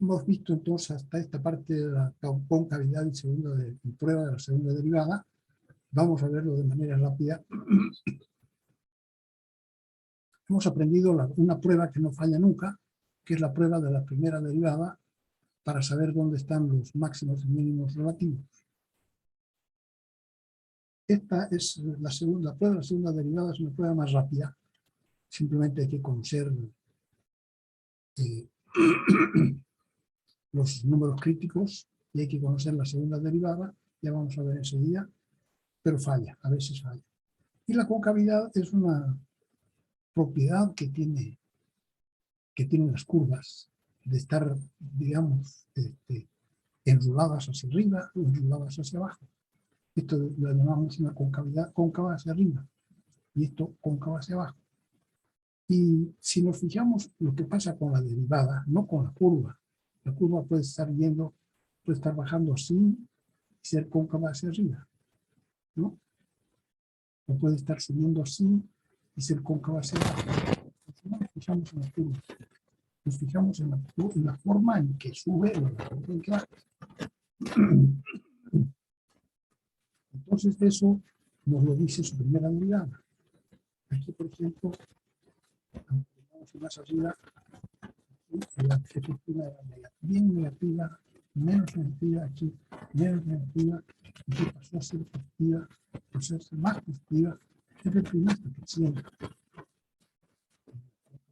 Hemos visto entonces hasta esta parte de la concavidad y prueba de la segunda derivada. Vamos a verlo de manera rápida. Hemos aprendido una prueba que no falla nunca, que es la prueba de la primera derivada para saber dónde están los máximos y mínimos relativos. Esta es la segunda prueba, la segunda derivada es una prueba más rápida. Simplemente hay que conocer los números críticos y hay que conocer la segunda derivada, ya vamos a ver enseguida, pero falla, a veces falla. Y la concavidad es una propiedad que tienen las curvas, de estar, digamos, enruladas hacia arriba o enruladas hacia abajo. Esto lo llamamos una concavidad cóncava hacia arriba y esto cóncava hacia abajo. Y si nos fijamos lo que pasa con la derivada, no con la curva puede estar bajando así y ser cóncava hacia arriba, ¿no? O puede estar subiendo así y ser cóncava hacia abajo. Si no nos fijamos en la curva, nos fijamos en la forma en que sube o la forma en que baja. Entonces eso nos lo dice su primera derivada. Aquí, por ejemplo, vamos más arriba, la efectiva era bien negativa, menos negativa, aquí menos negativa, aquí pasó a ser positiva, pasó a ser más positiva, F' hasta que siempre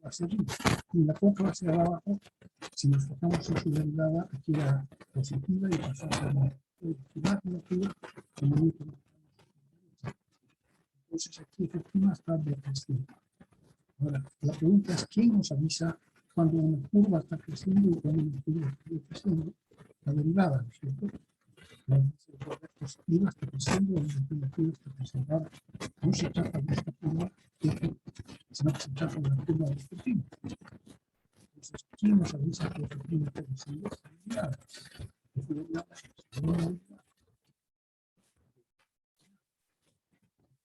hacia arriba. Y la cóncava hacia abajo, si nos fijamos en su derivada, aquí era positiva y pasó a ser más negativa, entonces aquí F' está decreciendo. Ahora, la pregunta es, ¿quién nos avisa cuando una curva está creciendo y cuando una curva está decreciendo? La derivada, ¿no es cierto? La positiva está creciendo y la curva está creciendo. Ahora, no se trata de esta curva, sino que se trata de la curva de F'. Entonces, ¿quién nos avisa que F' está creciendo? La derivada.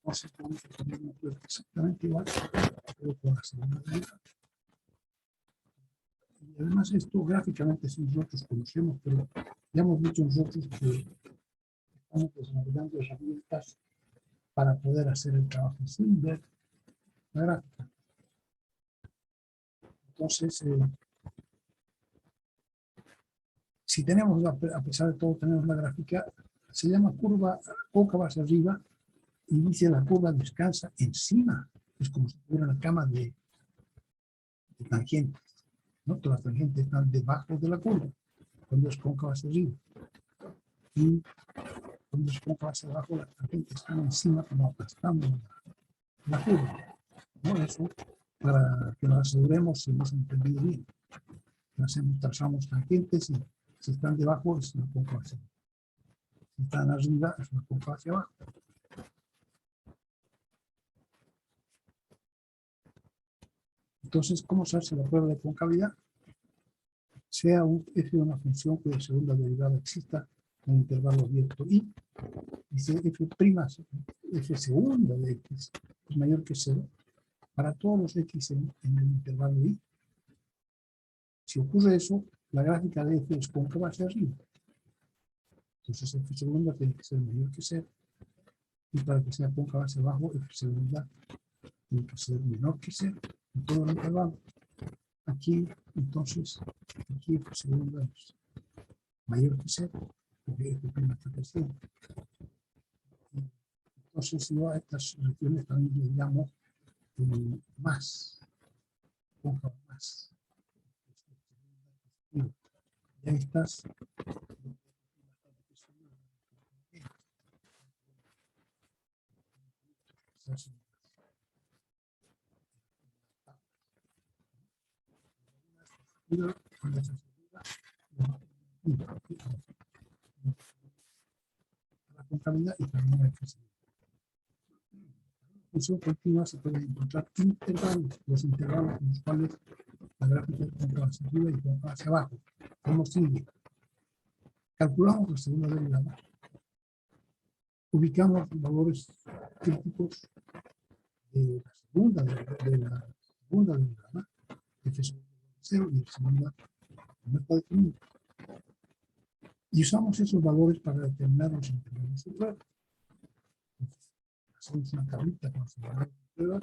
Entonces, vamos a tener una curva exactamente igual, pero con la segunda derivada. Y además esto gráficamente sí nosotros conocemos, pero ya hemos dicho nosotros que estamos desarrollando herramientas para poder hacer el trabajo sin ver la gráfica. Entonces, si tenemos, a pesar de todo, tenemos la gráfica, se llama curva cóncava hacia arriba y dice la curva descansa encima. Es como si fuera una cama de tangentes, ¿no? Todas las tangentes están debajo de la curva, cuando es cóncava hacia arriba. Y cuando es cóncava hacia abajo, las tangentes están encima, como aplastando la curva. ¿No? Eso, para que nos aseguremos si hemos entendido bien. Trazamos tangentes y si están debajo es una cóncava hacia abajo. Si están arriba es una cóncava hacia abajo. Entonces, ¿cómo se hace la prueba de concavidad? Sea f una función cuya segunda derivada exista en el intervalo abierto y si f segunda de x es mayor que 0 para todos los x en el intervalo y. Si ocurre eso, la gráfica de f es cóncava hacia arriba. Entonces f segunda tiene que ser mayor que 0 y para que sea cóncava hacia abajo, f segunda tiene que ser menor que 0 en todo el intervalo. Aquí, entonces, aquí f segunda es mayor que 0, porque f' está creciendo. Entonces, yo a estas regiones también le llamo más, cóncava más. Y ahí estás. La concavidad y también la electricidad. En función continua se pueden encontrar intervalos, los intervalos en los cuales la gráfica es cóncava hacia arriba y cóncava hacia abajo. ¿Cómo sigue? Calculamos la segunda derivada. Ubicamos los valores críticos de la segunda derivada, f segunda de 0 y f segunda no está definido. Y usamos esos valores para determinar los integrales de prueba. Hacemos una tablita con los integrales de prueba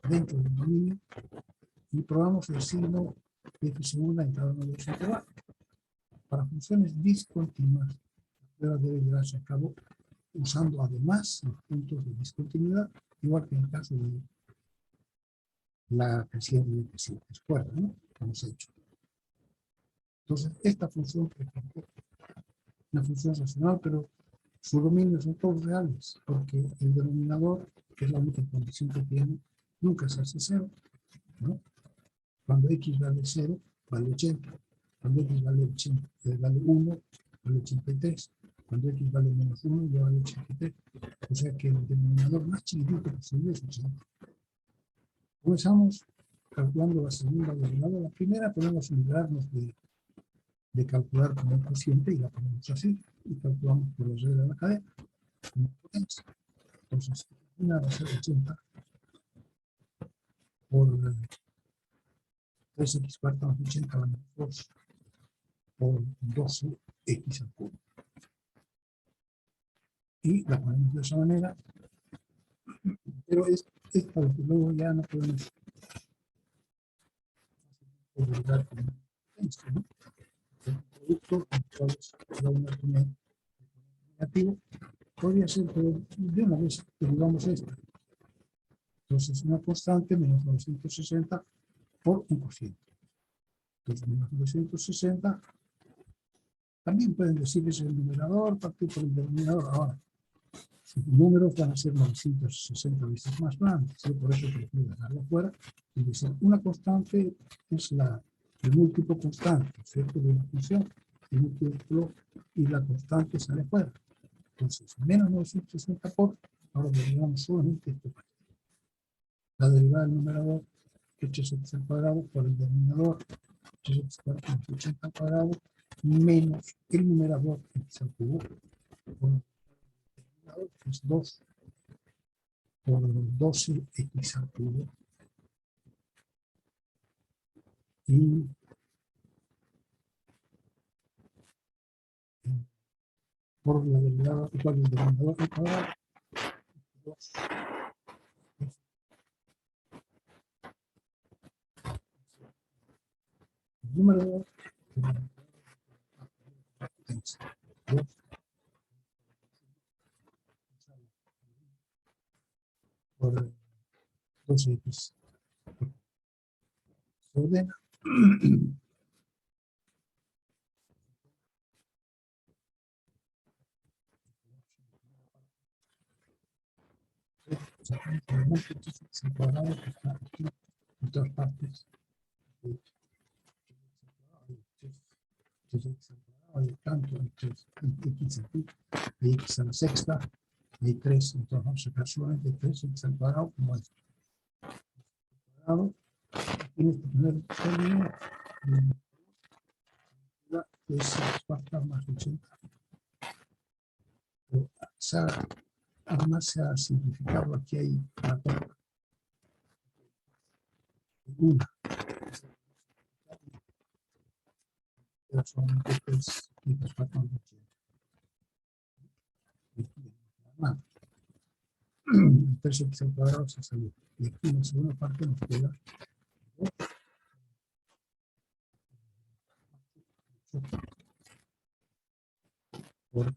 dentro del dominio y probamos el signo de f segunda en cada uno de los intervalos. Para funciones discontinuas, la prueba debe llevarse a cabo usando además los puntos de discontinuidad, igual que en el caso de la creciente y creciente escuela, ¿no? Que hemos hecho. Entonces, esta función, por ejemplo, una función racional, pero sus dominios son todos reales, porque el denominador, que es la única condición que tiene, nunca se hace cero, ¿no? Cuando x vale 0, vale 80. Cuando x vale 1, vale 83. Cuando x vale menos 1, ya vale 83. O sea que el denominador más chiquitito posible es 80. Comenzamos calculando la segunda derivada. La primera podemos librarnos de calcular como un cociente y la ponemos así. Y calculamos por la regla de la cadena. Entonces, una va a ser 80 por 3x cuarta más 80 menos 2 por 12x al cubo. Y la ponemos de esa manera, pero esta desde luego ya no podemos derivar con esto, ¿no? El producto, entonces, será un argumento negativo, podría ser que de una vez derivamos esta. Entonces, una constante menos 960 por un cociente. Entonces, menos 960 también pueden decir que es el numerador partido por el denominador. Ahora, los números van a ser 960 veces más grandes, ¿sí? Por eso prefiero dejarlo fuera. Es decir, una constante es el múltiplo constante, ¿cierto? De una función, el múltiplo y la constante sale fuera. Entonces, menos 960 por, ahora derivamos solamente esto. La derivada del numerador, hx al cuadrado, por el denominador, hx cuadrado más 80 al cuadrado, menos el numerador x al cubo, por el denominador, que es 2 por 12x al cubo, y por la derivada igual del denominador al cuadrado, 2. El numerador, potencia, 2 por 12x. Se ordena. X al cuadrado que está aquí en todas partes. X al cuadrado, hay tanto, x aquí, hay x a la sexta, hay 3, entonces vamos a sacar solamente 3x al cuadrado como es. Cuadrado, tienes que tener el término que es x cuarta más 80. Pero además se ha simplificado, aquí hay una. Pero solamente 3 x cuarta más 80. 3x al cuadrado se salió. Y aquí en la segunda parte nos queda 2 por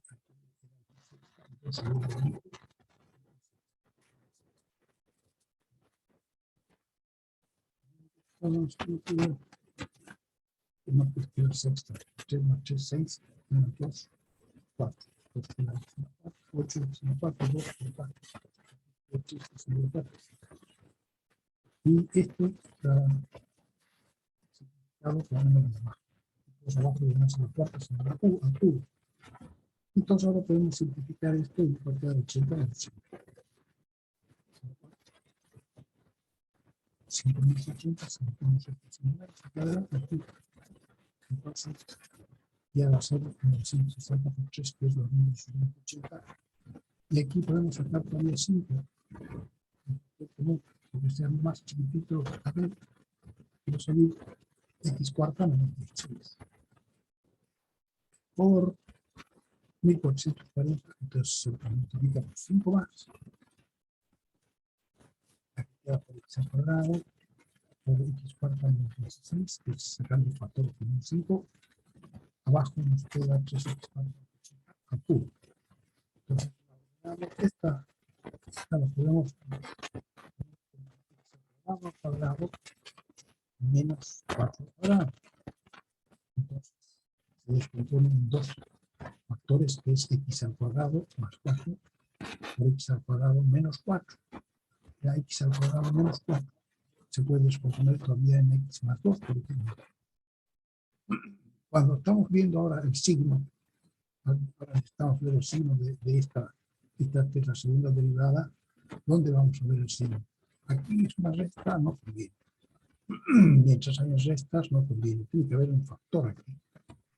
una cuestión sexta. 3 más 3, 6, menos 2, 4. 8 es una parte, 2 es una parte. 8 es una parte. Y esto está simplificado con una de abajo. Entonces abajo de una sola parte se llama al cubo. Entonces ahora podemos simplificar esto y parte de 80 a 80. 5.080, 5.080, aquí. Entonces ya va a ser 960 por 3, que es 2.080. Y aquí podemos sacar todavía 5. Porque sea más chiquitito, a ver, quiero salir x cuarta menos 16 por 1440, entonces se multiplica por 5 más. Aquí queda por x al cuadrado por x cuarta menos 16, que es sacando el factor con un 5. Abajo nos queda 3x al cubo. Entonces, esta la podemos al cuadrado menos 4 al cuadrado. Entonces, se descomponen dos factores, que es x al cuadrado más 4 por x al cuadrado menos 4. La x al cuadrado menos 4 se puede descomponer todavía en x más 2, por ejemplo. Cuando estamos viendo ahora el signo, ahora estamos viendo el signo de esta que es la segunda derivada, ¿dónde vamos a ver el signo? Aquí es una recta, no conviene. Mientras hay restas, no conviene. Tiene que haber un factor aquí.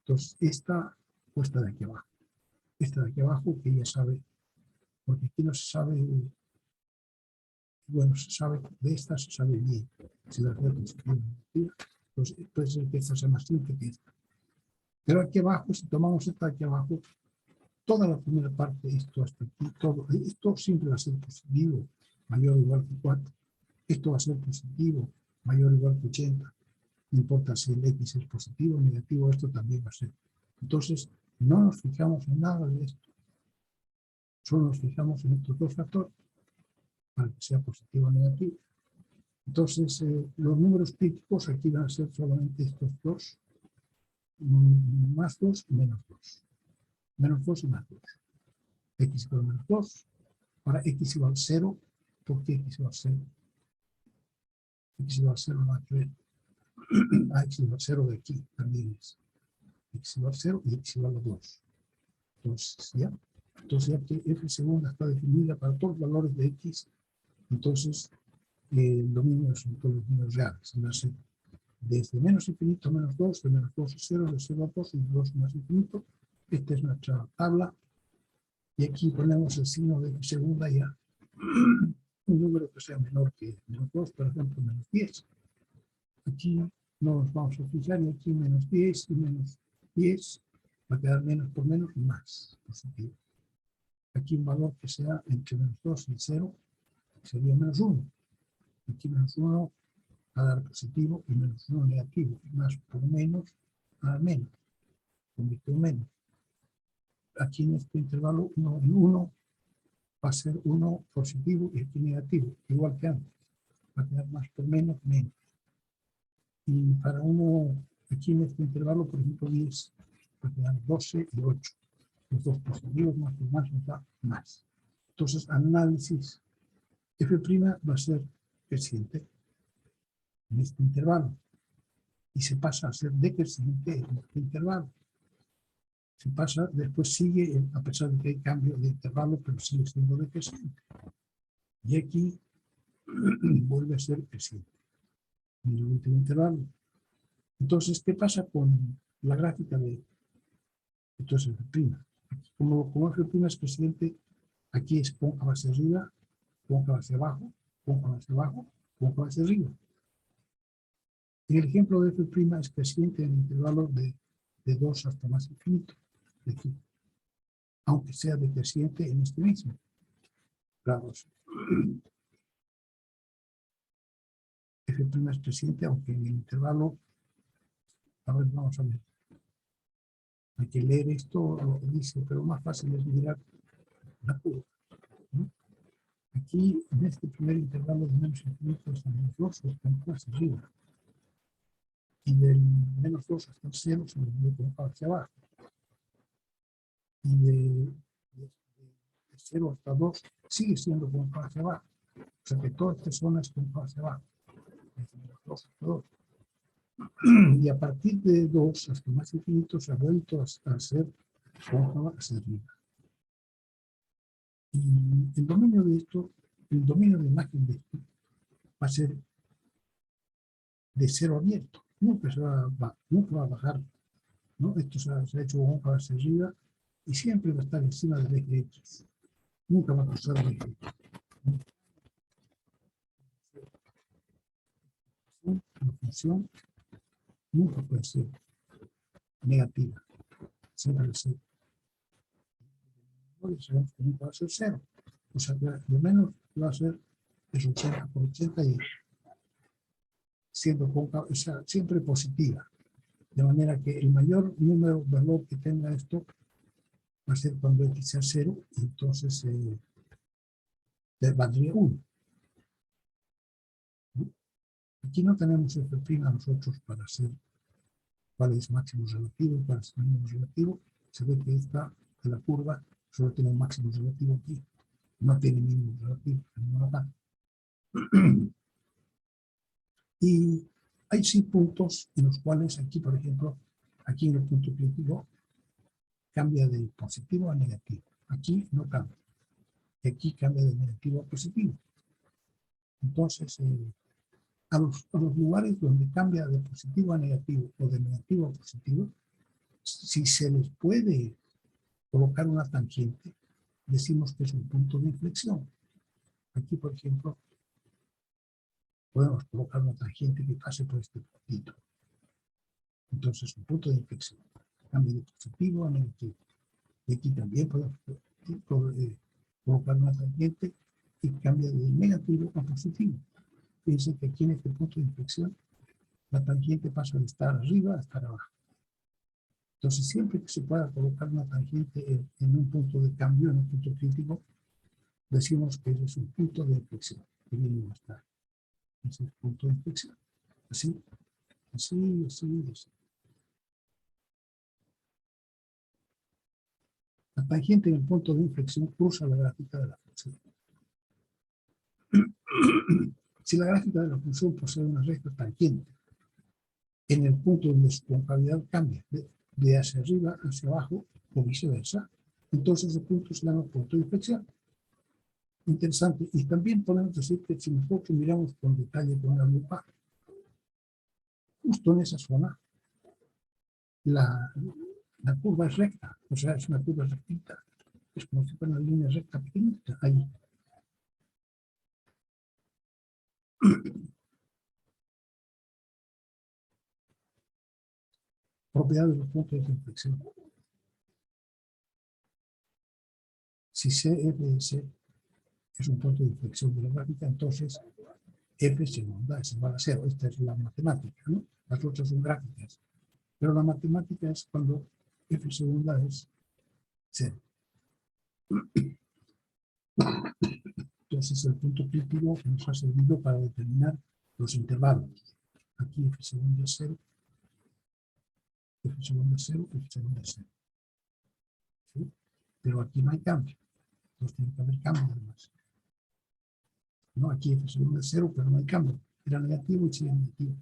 Entonces, esta puesta de aquí abajo. Esta de aquí abajo, que ya sabe, porque aquí no se sabe, bueno, se sabe, de esta se sabe bien. Si la recta se quiere negativa, pues puede ser que esta sea más simple que esta. Pero aquí abajo, si tomamos esta de aquí abajo, toda la primera parte, esto hasta aquí, todo, esto siempre va a ser positivo, mayor o igual que 4. Esto va a ser positivo, mayor o igual que 80. No importa si el x es positivo o negativo, esto también va a ser. Entonces, no nos fijamos en nada de esto. Solo nos fijamos en estos dos factores para que sea positivo o negativo. Entonces, los números críticos aquí van a ser solamente estos dos, más 2 y menos 2. Menos 2 y más 2. X igual a menos 2. Ahora x igual a 0. ¿Por qué x igual a 0? X igual a 0 no hay que ver. X igual a 0 de aquí también es. X igual a 0 y x igual a 2. Entonces, ya que f segunda está definida para todos los valores de x, entonces el dominio son todos los números reales. Desde menos infinito a menos 2, de menos 2 a 0, de 0 a 2 y de 2 más infinito. Esta es nuestra tabla. Y aquí ponemos el signo de f segunda ya. Un número que sea menor que menos 2, por ejemplo, menos 10. Aquí no nos vamos a fijar, y aquí menos 10 y menos 10 va a quedar menos por menos y más positivo. Aquí un valor que sea entre menos 2 y 0 sería menos 1. Aquí menos 1 va a dar positivo y menos 1 negativo. Y más por menos va a dar menos. Convierte en menos. Aquí en este intervalo 1 y 1 va a ser 1 positivo y aquí negativo, igual que antes. Va a quedar más por menos, menos. Y para uno, aquí en este intervalo, por ejemplo, 10, va a quedar 12 y 8. Los dos positivos más por más nos da más. Entonces, análisis f' va a ser creciente en este intervalo y se pasa a ser decreciente en este intervalo. Se pasa, después sigue, a pesar de que hay cambio de intervalo, pero sigue siendo decreciente. Y aquí vuelve a ser creciente en el último intervalo. Entonces, ¿qué pasa con la gráfica de entonces f'? Como f' es creciente, aquí es cóncava hacia arriba, cóncava hacia abajo, cóncava hacia abajo, cóncava hacia arriba. En el ejemplo de f' es creciente en el intervalo de 2 hasta más infinito, de aquí, aunque sea decreciente en este mismo. Claro, f' es creciente, aunque en el intervalo, a ver, vamos a ver. Hay que leer esto, lo que dice, pero más fácil es mirar la curva, ¿no? Aquí, en este primer intervalo de menos infinito hasta menos 2, está en clase arriba. Y del menos 2 hasta el 0 se nos mueve hacia abajo. Y de 0 hasta 2 sigue siendo cóncava hacia abajo. O sea que toda esta zona es cóncava hacia abajo. Desde menos 2 hasta 2. Y a partir de 2 hasta más infinito se ha vuelto a ser cóncava hacia arriba. Y el dominio de esto, el dominio de imagen de esto, va a ser de 0 abierto. Nunca va a bajar, ¿no? Esto se ha hecho cóncava hacia arriba y siempre va a estar encima del eje X. Nunca va a cruzar el eje X. Una función nunca puede ser negativa, siempre es cero. Sabemos que nunca va a ser cero, o sea que lo menos va a ser es 80 por 80 y siendo cóncava, o sea, siempre positiva, de manera que el mayor número valor que tenga esto va a ser cuando x sea 0, y entonces valdría 1. Aquí no tenemos f' a nosotros para hacer cuál es máximo relativo y cuál es mínimo relativo. Se ve que esta de la curva solo tiene un máximo relativo aquí, no tiene mínimo relativo en ninguna parte. Y hay sí puntos en los cuales aquí, por ejemplo, aquí en el punto crítico cambia de positivo a negativo. Aquí no cambia. Y aquí cambia de negativo a positivo. Entonces, a los lugares donde cambia de positivo a negativo o de negativo a positivo, si se les puede colocar una tangente, decimos que es un punto de inflexión. Aquí, por ejemplo, podemos colocar una tangente que pase por este puntito. Entonces, un punto de inflexión. Cambia de positivo a negativo. Y aquí también podemos colocar una tangente y cambia de negativo a positivo. Fíjense que aquí en este punto de inflexión, la tangente pasa de estar arriba a estar abajo. Entonces, siempre que se pueda colocar una tangente en un punto de cambio, en un punto crítico, decimos que ese es un punto de inflexión. Que viene a estar. Ese es el punto de inflexión. Así, así, así, así. La tangente en el punto de inflexión cruza la gráfica de la función. Si la gráfica de la función posee una recta tangente en el punto donde su concavidad cambia de hacia arriba hacia abajo o viceversa, entonces el punto se llama punto de inflexión. Interesante. Y también podemos decir que si nosotros miramos con detalle con la lupa, justo en esa zona, la curva es recta, o sea, es una curva rectita. Es como si fuera una línea recta pequeñita ahí. Propiedades de los puntos de inflexión. Si CF de C es un punto de inflexión de la gráfica, entonces F segunda es igual a 0. Esta es la matemática, ¿no? Las otras son gráficas. Pero la matemática es cuando F segunda es 0. Entonces el punto crítico nos ha servido para determinar los intervalos. Aquí F segunda es 0, F segunda es 0, F segunda es 0. ¿Sí? Pero aquí no hay cambio. Entonces tiene que haber cambio además. No, aquí F segunda es 0, pero no hay cambio. Era negativo y sigue negativo.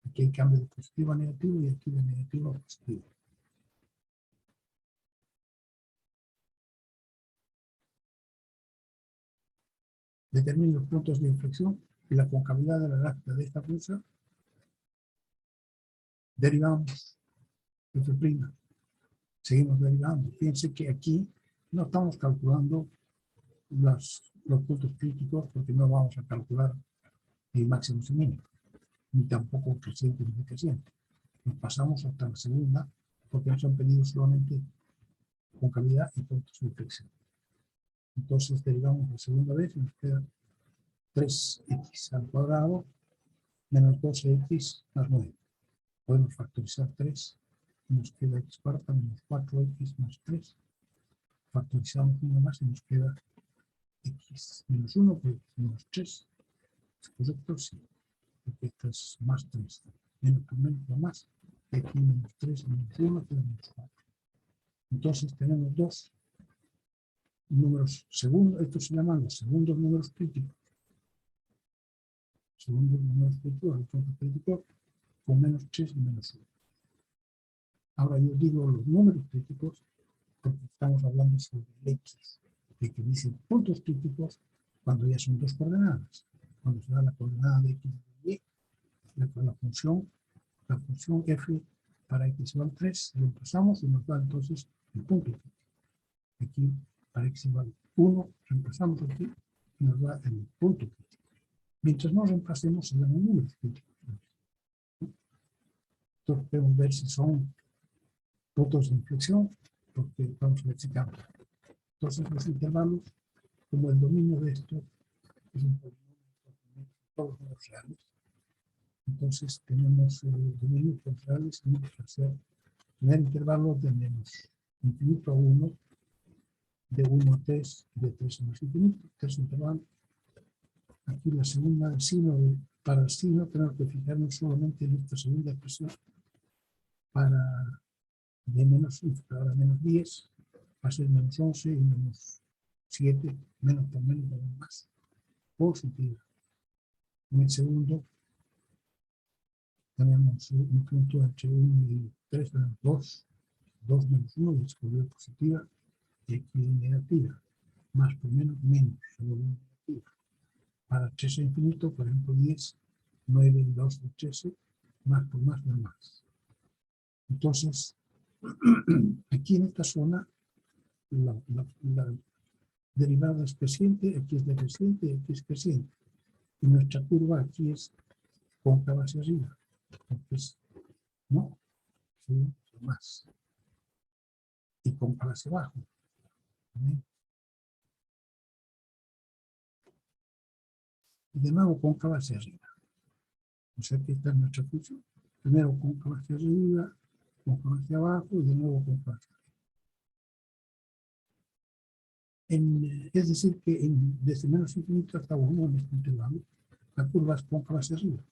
Aquí hay cambio de positivo a negativo y aquí de negativo a positivo. Determine los puntos de inflexión y la concavidad de la gráfica de esta función. Derivamos F'. Seguimos derivando. Fíjense que aquí no estamos calculando los puntos críticos porque no vamos a calcular el máximo y mínimo, ni tampoco el creciente y el decreciente. Nos pasamos hasta la segunda porque nos han pedido solamente concavidad y puntos de inflexión. Entonces derivamos la segunda vez y nos queda 3x al cuadrado menos 12x más 9. Podemos factorizar 3 y nos queda x cuarta menos 4x más 3. Factorizamos uno más y nos queda x menos 1 por x menos 3. ¿Es correcto? Sí. Porque esto es más 3. Menos por menos lo más. X menos 3 menos 1 queda menos 4. Entonces tenemos dos números segundos. Estos se llaman los segundos números críticos. Segundos números críticos, el punto crítico con menos 3 y menos 1. Ahora yo digo los números críticos porque estamos hablando sobre el X, de que dicen puntos críticos cuando ya son dos coordenadas. Cuando se da la coordenada de X y Y, la función F para X igual 3, lo reemplazamos y nos da entonces el punto crítico. Aquí para X igual 1, reemplazamos aquí y nos da el punto crítico. Mientras no reemplacemos, se llaman números críticos. Entonces podemos ver si son puntos de inflexión, porque vamos a ver si cambia. Entonces los intervalos, como el dominio de esto es un polinomio de todos los reales, entonces tenemos el dominio de los reales y vamos a hacer primer intervalo de menos infinito a 1, de 1 a 3, de 3 a más infinito, 3 intervalos. Aquí la segunda, el signo para el signo tenemos que fijarnos solamente en esta segunda expresión para de menos 5 a menos 10, va a ser menos 11 y menos 7, menos por menos, menos más, positiva. En el segundo tenemos un punto entre 1 y 3, tenemos 2, 2 menos 1, y escribió positiva, y aquí negativa, más por menos, menos, se vuelve negativa. Para 3 infinito, por ejemplo, 10, 9 y 2 de 13, más por más, menos más. Entonces, aquí en esta zona, la derivada es creciente, aquí es decreciente y aquí es creciente. Y nuestra curva aquí es cóncava hacia arriba. Entonces, no, sí, más. Y cóncava hacia abajo. ¿Bien? Y de nuevo cóncava hacia arriba. O sea que esta es nuestra función. Primero cóncava hacia arriba, cóncava hacia abajo y de nuevo cóncava hacia arriba. Es decir, que desde menos infinito hasta 1 en este intervalo, la curva es cóncava hacia arriba.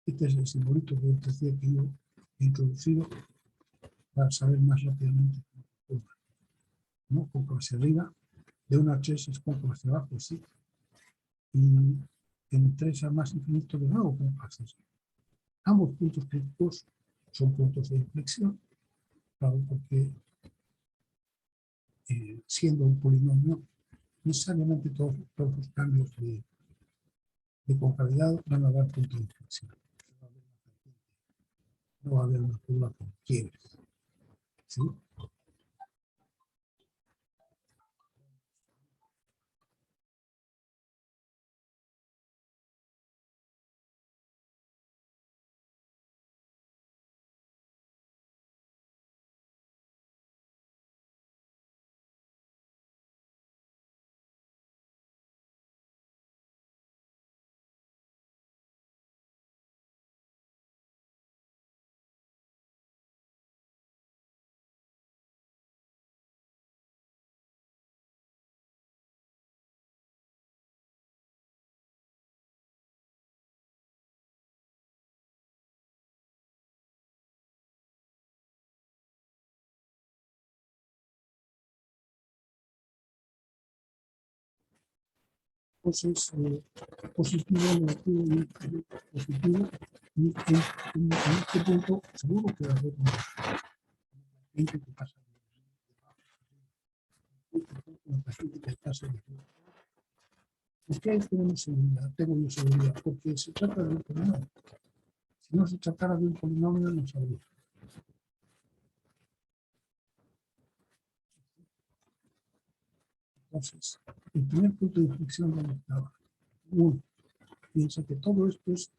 Este es el simbolito que yo decía que yo he introducido para saber más rápidamente cómo es la curva. ¿No? Cóncava hacia arriba, de 1 a 3 es cóncava hacia abajo, sí. Y en 3 a más infinito de nuevo cóncava hacia arriba. Ambos puntos críticos son puntos de inflexión, claro, porque siendo un polinomio, necesariamente todos los cambios de concavidad van a dar punto de inflexión. No va a haber una curva con quiebres. ¿Sí? Entonces, positivo, negativo y positivo. Y en este punto, seguro que va a haber una gente que pasa de pasa de ¿por qué tenemos seguridad? Tengo yo seguridad, porque se trata de un polinomio. Si no se tratara de un polinomio, no sabría. Entonces, el primer punto de inflexión donde estaba. Uno, piensa que todo esto es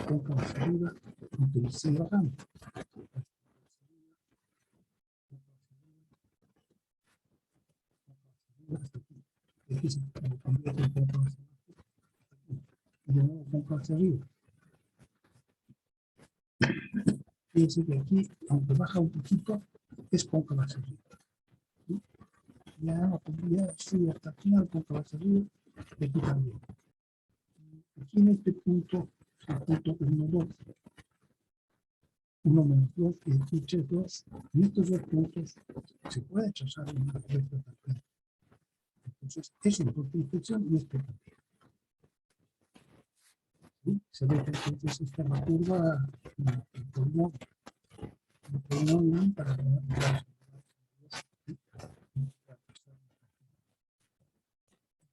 cóncava hacia arriba, aunque sigue bajando. Y aquí se convierte en cóncava hacia abajo. Y de nuevo cóncava hacia arriba. Fíjense que aquí, aunque baja un poquito, es cóncava hacia arriba. ¿Sí? Ya sube hasta el final, cóncava hacia arriba, y aquí también. Aquí en este punto, el punto 1, 2, 1 menos 2 y aquí 3, 2. En estos dos puntos se puede trazar una recta también. Entonces, es el punto de inflexión y este también. ¿Sí? Se ve que entonces esta es la curva, el polinomio para ganar.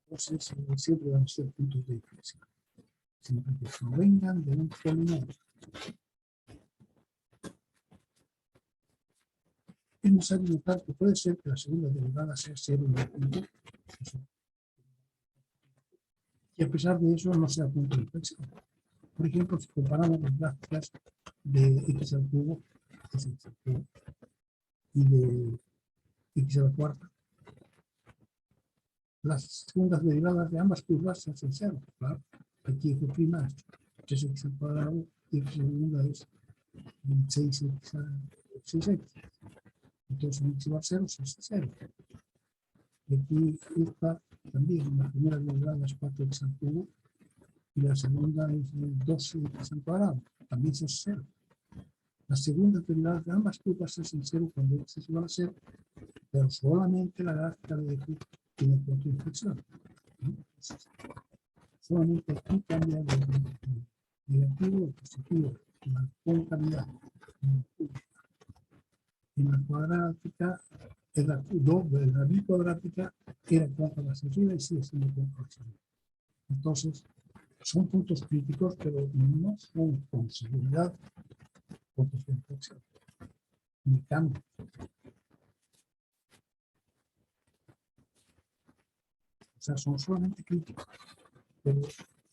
Entonces, siempre van a ser puntos de inflexión. Siempre que provengan de un polinomio. Es necesario notar que puede ser que la segunda derivada sea 0 en el punto, y a pesar de eso no sea punto de inflexión. Por ejemplo, si comparamos las gráficas de x al cubo, y de x a la cuarta, las segundas derivadas de ambas curvas se hacen cero. Claro, aquí f' es 3x al cuadrado y f segunda es 6x a 6x. Entonces en x igual a 0 se hace 0. Y aquí esta también, la primera derivada es 4x al cubo y la segunda es 12x al cuadrado. También se hace 0. Las segundas derivadas de ambas curvas se hacen 0 cuando x es igual a 0, pero solamente la gráfica de f tiene punto de inflexión. Entonces, solamente aquí cambia de negativo a positivo, la concavidad. En la cuadrática, en la bicuadrática era cóncava hacia arriba y sigue siendo cóncava hacia arriba. Entonces, son puntos críticos, pero no son con seguridad puntos de inflexión, ni cambio. O sea, son solamente críticos, pero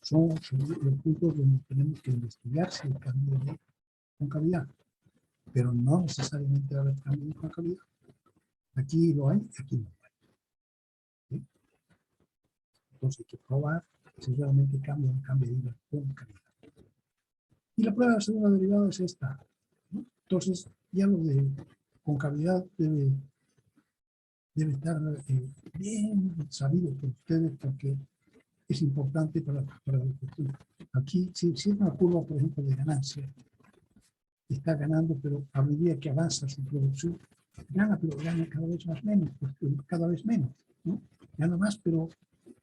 son los puntos donde tenemos que investigar si el cambio de concavidad, pero no necesariamente va a haber cambio de concavidad. Aquí lo hay, aquí no lo hay. ¿Sí? Entonces hay que probar si realmente cambia o no cambia de la concavidad. Y la prueba de la segunda derivada es esta, ¿no? Entonces, ya lo de concavidad debe estar bien sabido por ustedes porque es importante para el futuro. Aquí, si es una curva, por ejemplo, de ganancia, está ganando, pero a medida que avanza su producción, gana, pero gana cada vez más menos, cada vez menos, ¿no? Gana más, pero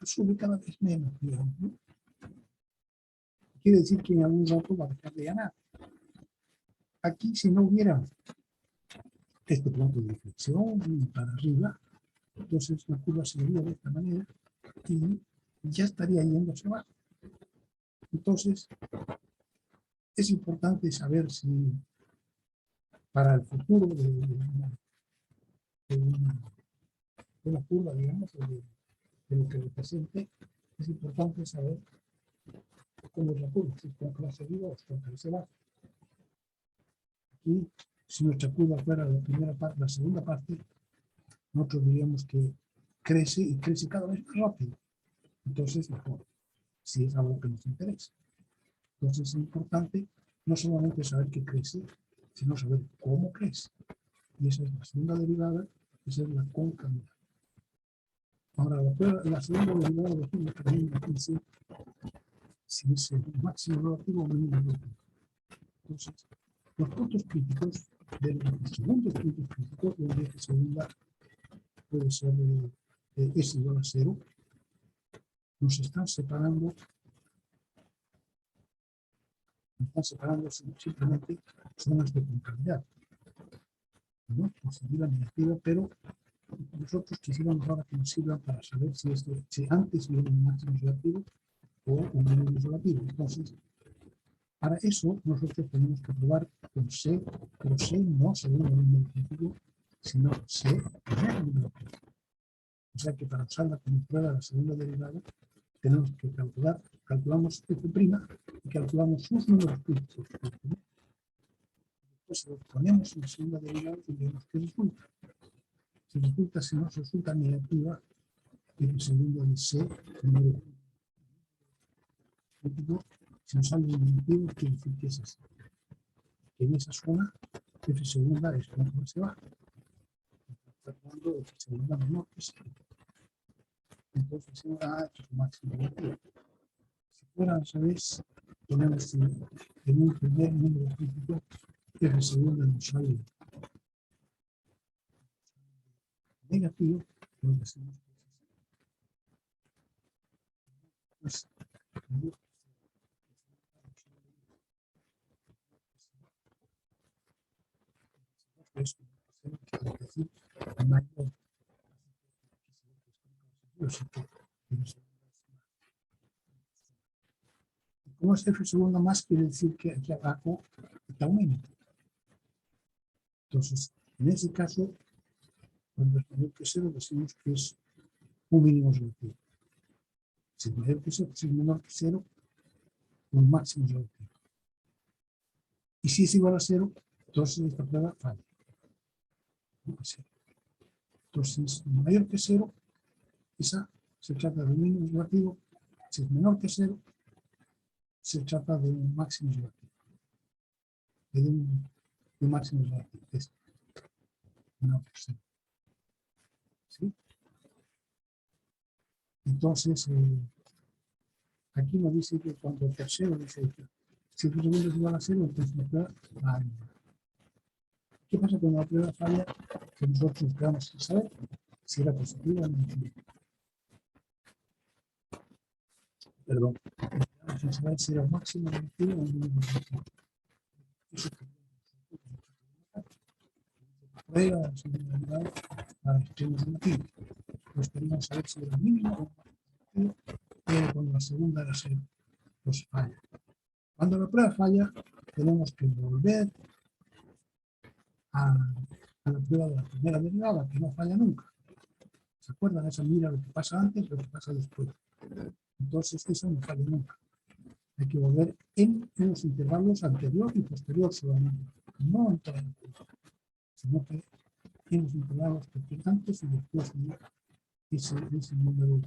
sube cada vez menos, digamos, ¿no? Quiere decir que en algún rato va a dejar de ganar. Aquí, si no hubiera este punto de inflexión para arriba, entonces la curva seguiría de esta manera y ya estaría yendo hacia abajo. Entonces, es importante saber si para el futuro de una curva, digamos, de lo que represente, es importante saber cómo es la curva, si es cóncava hacia arriba o es cóncava hacia abajo. Aquí, si nuestra curva fuera la primera parte, la segunda parte, nosotros diríamos que crece y crece cada vez más rápido. Entonces, mejor, si es algo que nos interesa. Entonces, es importante no solamente saber que crece, sino saber cómo crece. Y esa es la segunda derivada, esa es la concavidad. Ahora, la segunda derivada de aquí también dice si es el máximo relativo o mínimo relativo. Entonces, los puntos críticos los segundos puntos críticos, donde f segunda puede ser s igual a 0, nos están separando simplemente zonas de concavidad, ¿no? Positiva, negativa, pero nosotros quisiéramos ahora que nos sirvan para saber si antes viene un máximo relativo o un mínimo relativo. Entonces, para eso nosotros tenemos que probar con C, pero C no segundo número crítico, sino C primer número crítico. O sea que para usarla como prueba de la segunda derivada, tenemos que calculamos f' y calculamos sus números críticos. Después los ponemos en la segunda derivada y vemos qué resulta. Si nos resulta negativa, f segundo de C, número crítico, si nos sale negativo, quiere decir que es así. Que en esa zona, f segunda es cuando se va. Está hablando de f segunda menor que C. Entonces, esto es su máximo relativo. Si fuera al revés, ponemos en un primer número crítico, f segunda nos sale negativo, lo decimos pues, como es f segunda más, quiere decir que aquí abajo está un mínimo. Entonces, en ese caso, cuando es mayor que 0, decimos que es un mínimo relativo. Si es mayor que 0, si es menor que 0, un máximo relativo. Y si es igual a 0, entonces esta prueba falla. Entonces, mayor que 0, esa se trata de un mínimo relativo. Si es menor que 0, se trata de un máximo relativo. De un máximo relativo. Este. Menor que 0. ¿Sí? Entonces, aquí nos dice que cuando el tercero dice que si el segundo es igual a 0, entonces la prueba falla. ¿Qué pasa cuando la prueba falla? Que nosotros tenemos que saber si era positiva o negativa. Perdón. Tenemos que saber si era máximo negativo o mínimo negativo. Eso es prueba, si es derivada para extremos negativos. Pues queríamos saber si era mínimo o negativo, pero cuando la segunda era 0, pues falla. Cuando la prueba falla, tenemos que volver a la prueba de la primera derivada, que no falla nunca. ¿Se acuerdan? Esa mira lo que pasa antes y lo que pasa después. Entonces, eso no falla nunca. Hay que volver en los intervalos anterior y posterior solamente. No en toda la prueba, sino que en los intervalos que antes y después de ese número.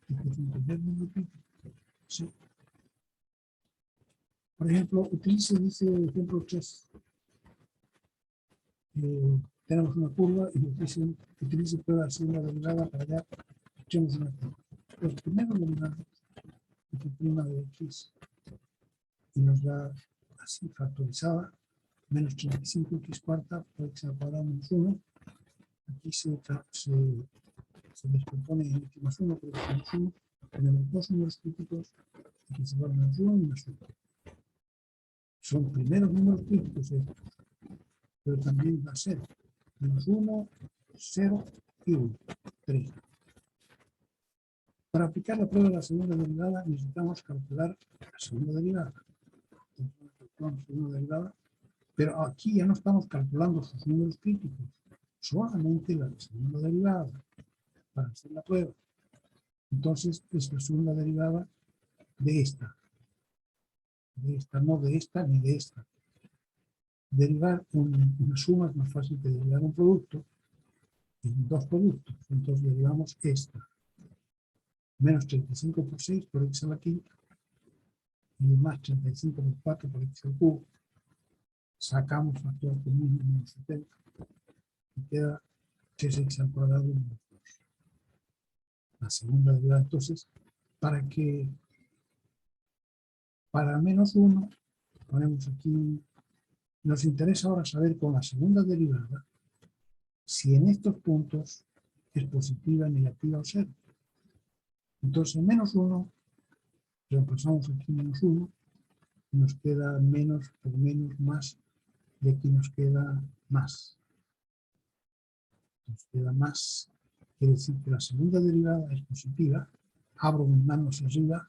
Este es un primer número crítico. Sí. Por ejemplo, dice ejemplo 3. Tenemos una curva y nos dicen que utilice prueba de segunda derivada para hallar extremos de una curva. Los primeros derivados es la prima de x y nos da así factorizada menos 35x cuarta por x al cuadrado menos 1. Aquí se descompone en x más 1 por x menos 1. Tenemos dos números críticos, x igual a menos 1 y más 1. Son primeros números críticos estos, pero también va a ser menos 1, 0 y 1, 3. Para aplicar la prueba de la segunda derivada necesitamos calcular la segunda derivada. Entonces, calculamos la segunda derivada, pero aquí ya no estamos calculando sus números críticos, solamente la segunda derivada para hacer la prueba. Entonces es la segunda derivada de esta, no de esta ni de esta. Derivar una suma es más fácil que derivar un producto en dos productos. Entonces derivamos esta. Menos 35 por 6 por x a la quinta y más 35 por 4 por x al cubo. Sacamos factor común menos 70 y queda 3x al cuadrado menos 2. La segunda derivada, entonces, para menos 1, ponemos aquí, nos interesa ahora saber con la segunda derivada si en estos puntos es positiva, negativa o 0. Entonces, menos 1, reemplazamos aquí menos 1, y nos queda menos por menos más, y aquí nos queda más. Nos queda más, quiere decir que la segunda derivada es positiva. Abro mis manos hacia arriba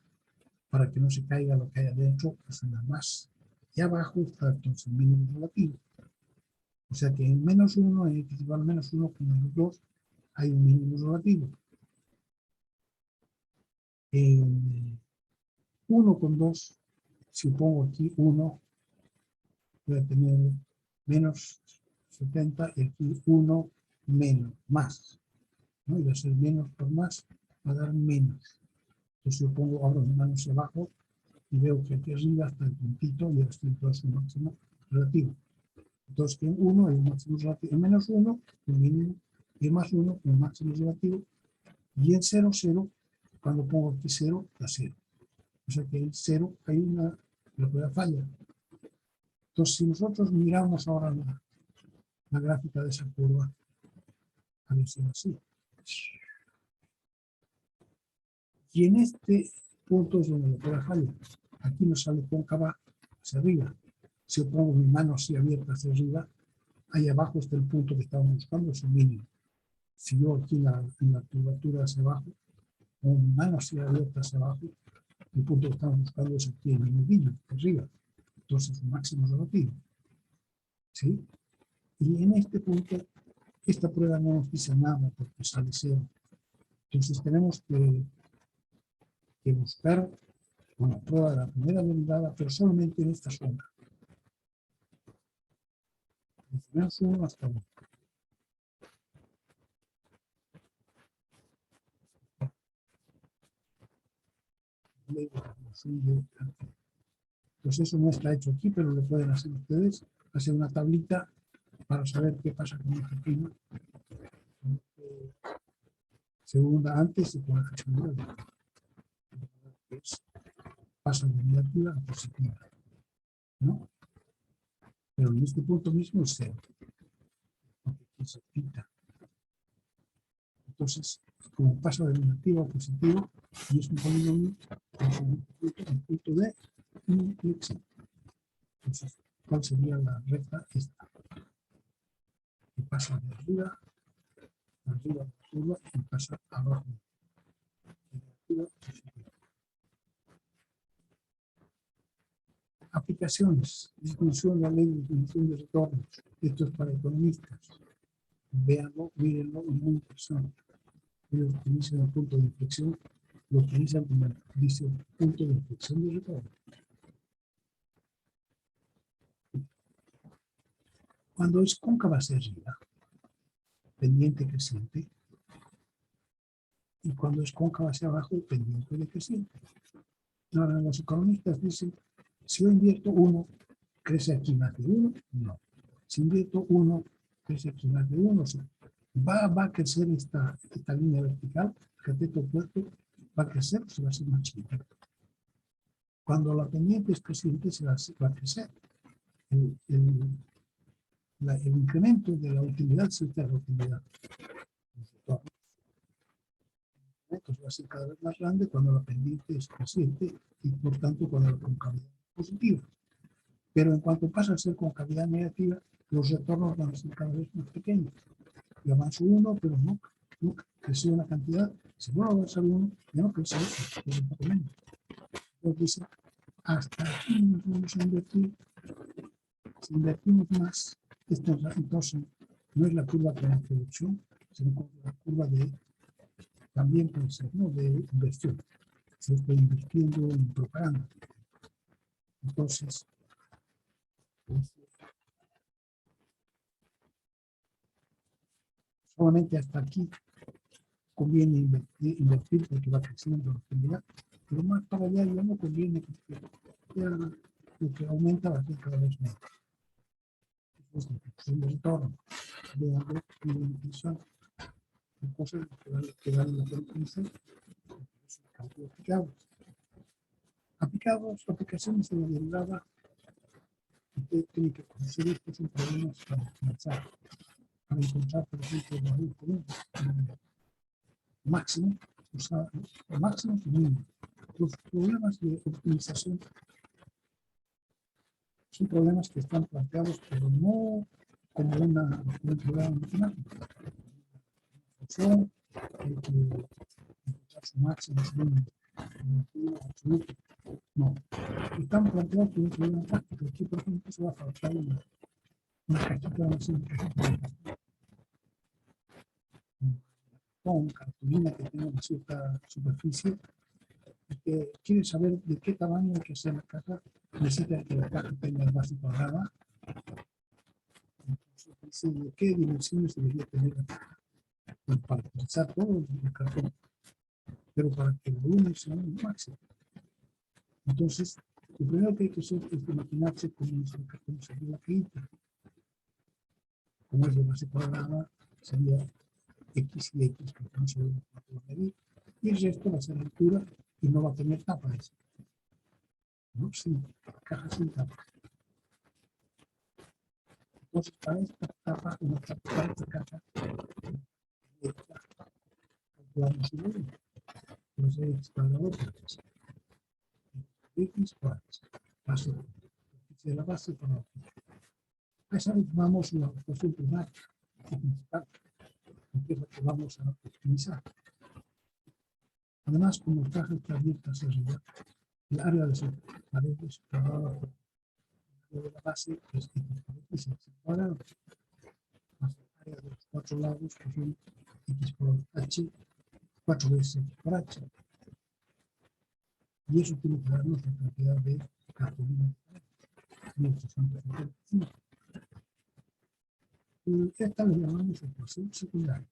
para que no se caiga lo que hay adentro, pues en la más. Y abajo está entonces el mínimo relativo. O sea que en menos 1, en x igual a menos 1 con menos 2, hay un mínimo relativo. En 1 con 2, si pongo aquí 1, voy a tener menos 70 y aquí 1 menos, más. ¿No? Y va a ser menos por más, va a dar menos. Entonces yo pongo ahora mis manos hacia abajo y veo que aquí arriba está el puntito y esto es un máximo relativo. Entonces en 1 hay un máximo relativo, en menos 1 un mínimo, y en más 1 un máximo relativo, y en 0, 0, cuando pongo aquí 0, da 0. O sea que en 0 hay la prueba falla. Entonces si nosotros miramos ahora la gráfica de esa curva, a ver si es así. Y en este punto es donde la prueba falla. Aquí nos sale cóncava hacia arriba. Si yo pongo mi mano así abierta hacia arriba, ahí abajo está el punto que estamos buscando, es el mínimo. Si yo aquí en la curvatura hacia abajo, pongo mi mano así abierta hacia abajo, el punto que estamos buscando es aquí en el mínimo, arriba. Entonces, el máximo relativo. ¿Sí? Y en este punto, esta prueba no nos dice nada porque sale 0. Entonces, tenemos que buscar con la prueba de la primera derivada, pero solamente en esta suma. Desde menos 1 hasta 1. Pues eso no está hecho aquí, pero lo pueden hacer ustedes. Hacer una tablita para saber qué pasa con esta prima. Segunda antes y con la segunda. Pasa de negativa a positiva, ¿no? Pero en este punto mismo es cero, porque aquí se quita. Entonces, como pasa de negativo a positivo, y es un polinomio, es un punto de inflexión. Entonces, ¿cuál sería la recta? Esta. Que pasa de arriba a la curva y pasa abajo. De negativa a positiva. Aplicaciones, disminución de la ley de disminución de retornos. Esto es para economistas. Véanlo, mírenlo y muy interesante. Ellos utilizan el punto de inflexión, lo utilizan como dice punto de inflexión de retorno. Cuando es cóncava hacia arriba, pendiente creciente, y cuando es cóncava hacia abajo, pendiente decreciente. Ahora los economistas dicen, si yo invierto 1, ¿crece aquí más de 1? No. Si invierto 1, ¿crece aquí más de 1? Sí. Va a crecer esta línea vertical, el cateto opuesto, va a crecer o se va a hacer más chiquita. Cuando la pendiente es creciente, se va a crecer. El incremento de la utilidad se la utilidad. Entonces va a ser cada vez más grande cuando la pendiente es creciente y por tanto cuando la concavidad es positiva. Pero en cuanto pasa a ser concavidad negativa, los retornos van a ser cada vez más pequeños. Yo avanzo 1, pero no creció una cantidad. Si vuelvo a avanzar 1, ya no crece eso, pero un poco menos. Entonces dice, hasta aquí nos vamos a invertir. Si invertimos más, entonces no es la curva de la producción, sino la curva de, también puede ser, ¿no?, de inversión. Se está invirtiendo en propaganda. Entonces, solamente hasta aquí conviene invertir porque va creciendo la utilidad, pero más para allá ya no conviene porque ya lo que aumenta va a ser cada vez menos. Es el retorno de algo y de inversión. Cosas que valen la pena conocer. Aplicaciones de la derivada. Usted tiene que conocer estos son problemas para comenzar. Para encontrar, por ejemplo, el valor común, máximo, máximo y mínimo. Los problemas de optimización son problemas que están planteados, pero no como un programa matemático. Una función que encontrar su máximo, su mínimo, absoluto. No. Están planteados como un problema práctico. Aquí, por ejemplo, se va a faltar una cajita de una con cartulina que tenga una cierta superficie, que quiere saber de qué tamaño hay que hacer la caja, necesita que la caja tenga el base cuadrada, entonces dice de qué dimensiones debería tener la caja, pues para utilizar todo el cartón, pero para que el volumen sea un máximo. Entonces, lo primero que hay que hacer es imaginarse cómo nuestro cartón sería la cajita. Como es de base cuadrada, sería X y X, que no se va a medir, y el resto va a ser la altura y no va a tener tapa esa. ¿No? Sí, caja sin tapa. Entonces, para esta tapa, para esta caja, calculamos el volumen. Entonces, X para la otra, X para paso de la base para la otra. A esa vez vamos a la ecuación primaria y principal, que es la que vamos a optimizar. Además, como la caja está abierta hacia arriba, el área de sus paredes cuadrada por de la base es X cuadrado, más el área de los 4 lados, que son X por H, 4 veces X por H. y eso tiene que darnos la cantidad de cartulina 1875. Y esta le llamamos ecuación secundaria.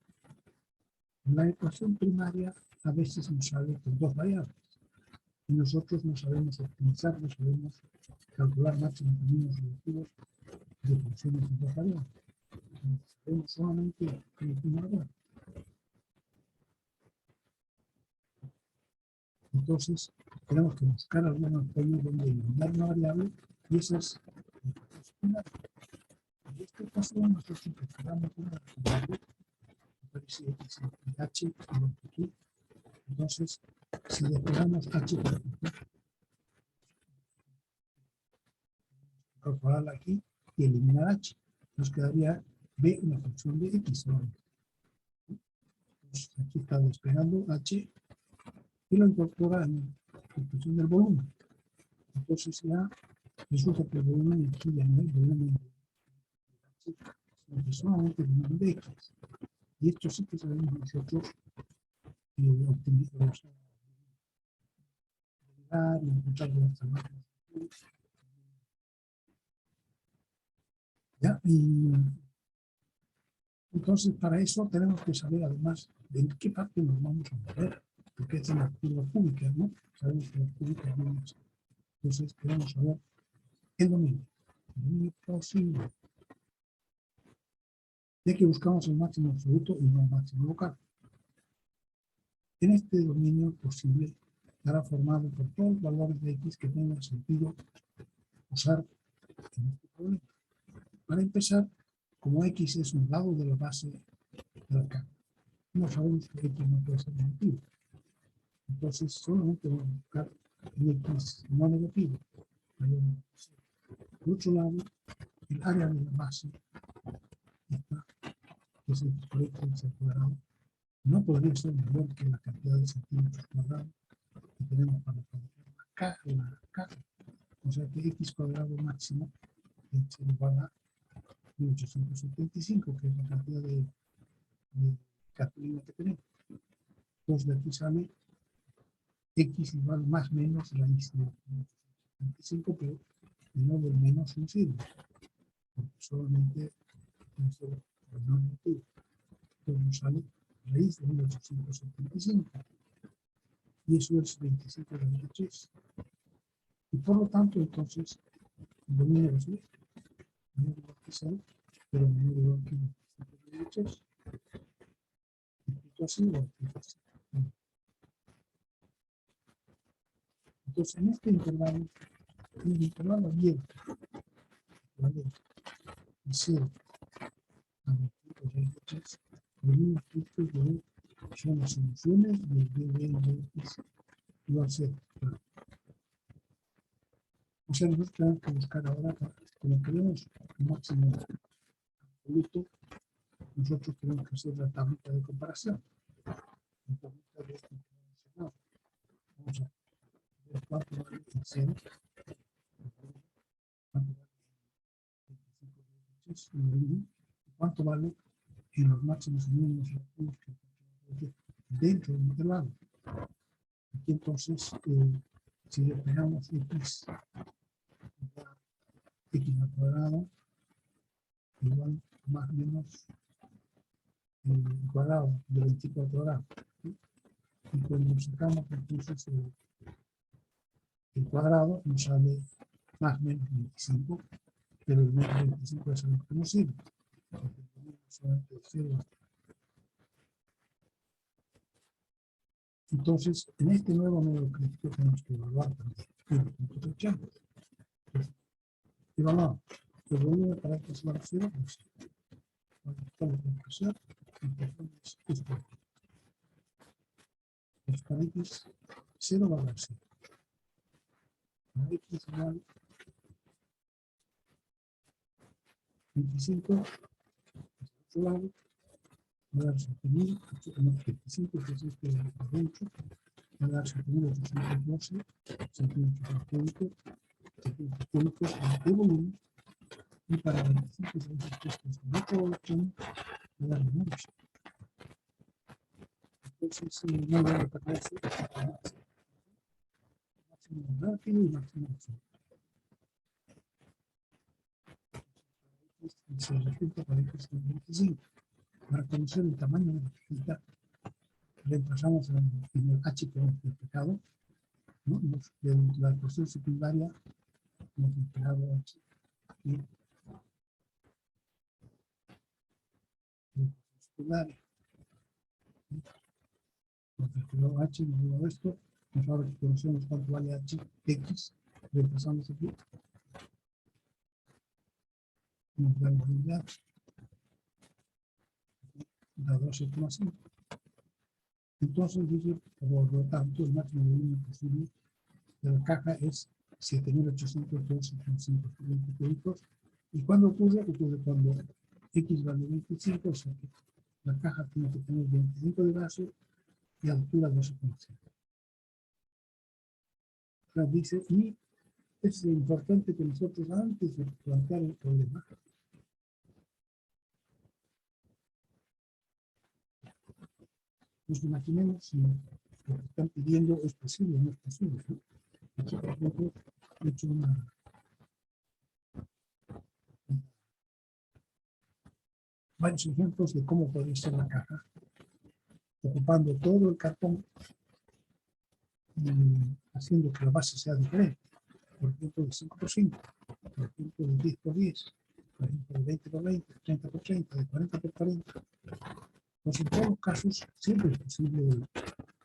La ecuación primaria a veces nos sale con dos variables y nosotros no sabemos optimizar, no sabemos calcular máximos y mínimos relativos de funciones de dos variables. Sabemos solamente una variable. Entonces, tenemos que buscar algún apoyo donde eliminar una variable y esa es la ecuación secundaria. En esta ecuación nosotros despegamos una variable que parece x y h aquí. Entonces, si despegamos h por ejemplo, incorporarla aquí y eliminar h, nos quedaría b una función de x. Entonces, aquí está despegando h y lo incorpora en la función del volumen. Entonces ya resulta que el volumen aquí ya no es volumen de h, sino que solamente el volumen de x. Y esto sí que sabemos nosotros optimizar, y encontrar los tamaños. ¿Ya? Y entonces para eso tenemos que saber además de en qué parte nos vamos a mover, porque es en las curvas cúbicas, ¿no? Sabemos que las cúbicas vienen así. Entonces queremos saber el dominio posible. Ya que buscamos el máximo absoluto y no el máximo local. En este dominio posible estará formado por todos los valores de x que tengan sentido usar en este problema. Para empezar, como x es un lado de la base de la cara, no sabemos que x no puede ser negativo. Entonces, solamente vamos a buscar el x no negativo. Por otro lado, el área de la base, esta, que es el x al cuadrado, no podría ser mayor que la cantidad de centímetros cuadrados que tenemos para fabricar la cara. O sea que x cuadrado máximo es igual a 1875, que es la cantidad de cartulina que tenemos. Entonces de aquí sale x igual más menos raíz de 1875, pero no del menos no sirve, porque solamente es el no negativo. Entonces nos sale raíz de 1875. Y eso es 25 de 23. Y por lo tanto, entonces, el dominio es menor igual que 6, pero menor igual que 25 de 23. Así igual que 3. Entonces, en este intervalo, en el intervalo abierto, ¿vale? De 0 a 25 de 23, los mismos puntos de son las soluciones del dB de x igual a 0. O sea, nosotros tenemos que buscar ahora, como queremos el máximo absoluto, nosotros tenemos que hacer la tablita de comparación. La tablita de este internacional. Vamos a ver cuánto vale el 0, cuánto vale el 25 de 23, y cuánto vale en los máximos y mínimos relativos que dentro del intervalo. Aquí entonces, si le pegamos x al cuadrado igual más o menos el cuadrado de 24 grados. ¿Sí? Y cuando sacamos entonces el cuadrado nos sale más o menos 25, pero el menos 25 es algo que no sirve. Entonces, en este nuevo número crítico tenemos que evaluar también los puntos de chango. Evaluamos. El volumen para que se va a 0, pues, estamos en presión, entonces esto. Pues para x 0 va a dar 0. Para x igual 25, otro lado, va a dar 75, que es este de 8, va a dar 7.812 centímetros cúbicos de volumen, y para 25 centímetros de otro volumen, va a dar menos. Entonces, no voy a reparar eso. máximo rápido y máximo absoluto. Se resulta para x de 25. Para conocer el tamaño de la cajita, reemplazamos en el h que hemos multiplicado, ¿no? De la ecuación secundaria hemos multiplicado h y la ecuación secundaria. Entonces, luego h, y luego esto, pues ahora que conocemos cuánto vale h, x, reemplazamos aquí. Nos da la unidad. Da 2,5. Entonces dice, por lo tanto, el máximo volumen posible de la caja es 7.812,5 cúbicos. ¿Y cuándo ocurre? Ocurre cuando x vale 25, o sea que la caja tiene que tener 25 de base y altura 12,5. Dice, y es importante que nosotros antes de plantear el problema, nos imaginemos si lo que están pidiendo es posible o no es posible, ¿no? Aquí, por ejemplo, he hecho varios ejemplos de cómo podría ser la caja, ocupando todo el cartón y haciendo que la base sea diferente. Por ejemplo, de 5 por 5, por ejemplo, de 10 por 10, por ejemplo, de 20 por 20, 30 por 30, de 40 por 40. Pues en todos los casos siempre es posible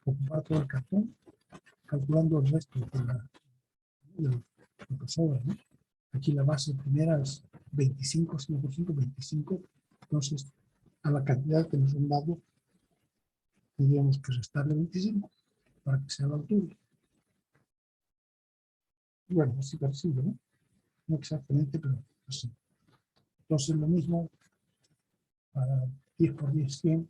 ocupar todo el cartón calculando el resto de lo que sobra, ¿no? Aquí la base primera es 25, 5 por 5, 25. Entonces, a la cantidad que nos han dado, tendríamos que restarle 25 para que sea la altura. Y bueno, así parecido, ¿no? No exactamente, pero así. Entonces, lo mismo para 10 por 10, 100.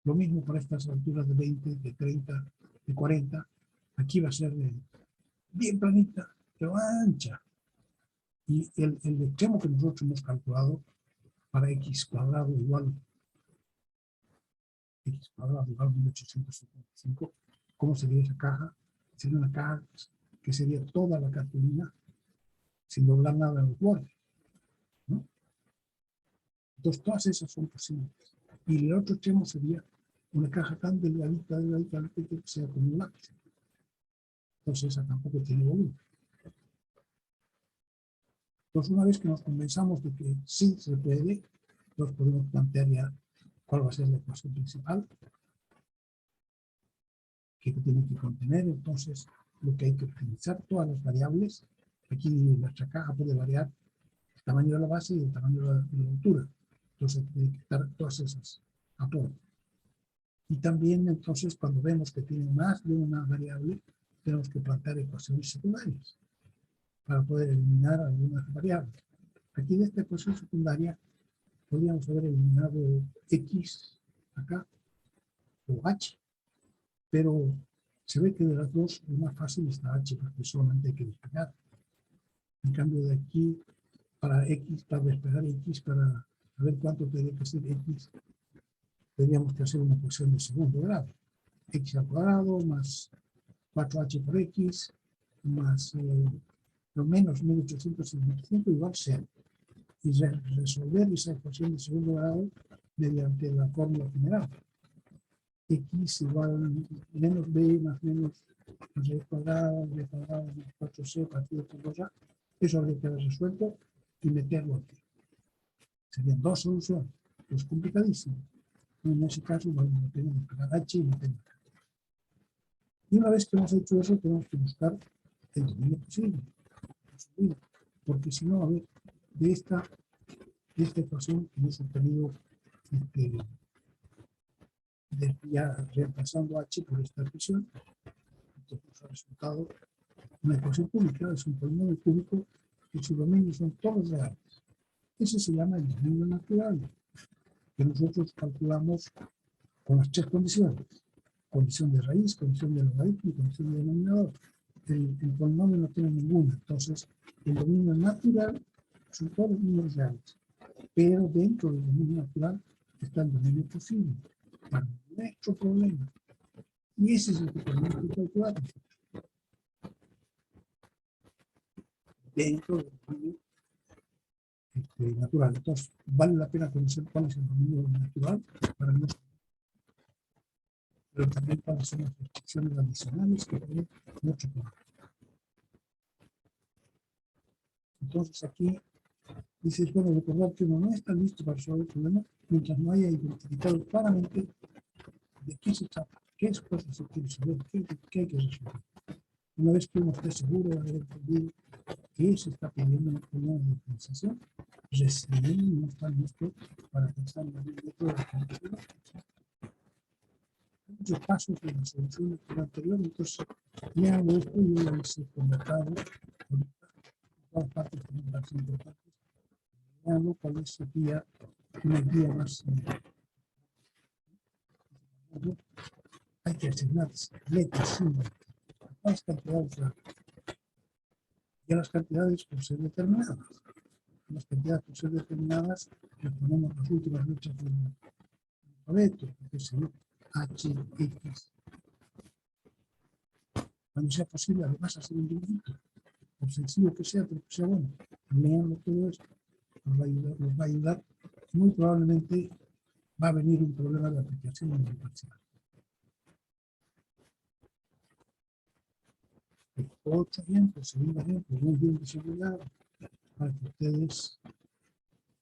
Lo mismo para estas alturas de 20, de 30, de 40. Aquí va a ser bien planita, pero ancha. Y el extremo que nosotros hemos calculado para x cuadrado igual 1875, ¿cómo sería esa caja? Sería una caja que sería toda la cartulina sin doblar nada en los bordes, ¿no? Entonces todas esas son posibles. Y el otro extremo sería una caja tan delgadita que sea como un lápiz. Entonces esa tampoco tiene volumen. Entonces una vez que nos convencemos de que sí se puede, nos podemos plantear ya cuál va a ser la ecuación principal que tiene que contener. Entonces lo que hay que optimizar todas las variables. Aquí nuestra caja puede variar el tamaño de la base y el tamaño de la altura. Entonces hay que quitar todas esas aportes. Y también entonces cuando vemos que tiene más de una variable, tenemos que plantear ecuaciones secundarias para poder eliminar algunas variables. Aquí de esta ecuación secundaria podríamos haber eliminado x acá o h, pero se ve que de las dos es más fácil esta h porque solamente hay que despegar. En cambio de aquí para x, para despegar x, para saber cuánto tendría que ser x, tendríamos que hacer una ecuación de segundo grado. X al cuadrado más 4h por x más lo menos 1875 igual 0. Y resolver esa ecuación de segundo grado mediante la fórmula general. X igual menos b más menos b cuadrado más 4c partido por 2a. Eso habría que haber resuelto y meterlo aquí. Serían dos soluciones. Es complicadísimo. En ese caso, bueno, tenemos que pegar h y meterlo acá. Y una vez que hemos hecho eso, tenemos que buscar el dominio posible. Porque si no, a ver, de esta ecuación que hemos obtenido ya reemplazando h por esta expresión, entonces nos ha resultado una ecuación cúbica, es un polinomio cúbico y sus dominios son todos reales. Ese se llama el dominio natural, que nosotros calculamos con las tres condiciones: condición de raíz, condición de logaritmo y condición de denominador. El polinomio no tiene ninguna, entonces el dominio natural son todos los números reales, pero dentro del dominio natural está el dominio posible. para nuestro problema. Y ese es el que tenemos que calcular dentro del dominio natural. Entonces, vale la pena conocer cuál es el dominio natural para no, pero también cuáles son las restricciones adicionales que tiene nuestro problema. Entonces, aquí dices, bueno, recordar que uno no está listo para resolver el problema mientras no haya identificado claramente de qué se trata, qué es cosas se quiere saber, qué hay que resolver. Una vez que uno esté seguro de haber entendido qué se está pidiendo en el problema de organización, recién no está listo para pensar en el método de organización. Hay muchos pasos de la solución del problema anterior, entonces ya hago esto y yo lo hice convertido en todas partes que me parecen importantes. Ya hago cuál sería una guía más. Hay que asignar letras, símbolos, las cantidades, y a las cantidades por ser determinadas. Las cantidades por ser determinadas, le ponemos las últimas letras del alfabeto, que es el H, X. Cuando sea posible, además, hacer un dibujito, por sencillo que sea, pero que sea bueno. Leanlo todo esto, nos va a ayudar. Muy probablemente va a venir un problema de aplicación en el parcial. Otro ejemplo, segundo ejemplo, muy bien desarrollado, para que ustedes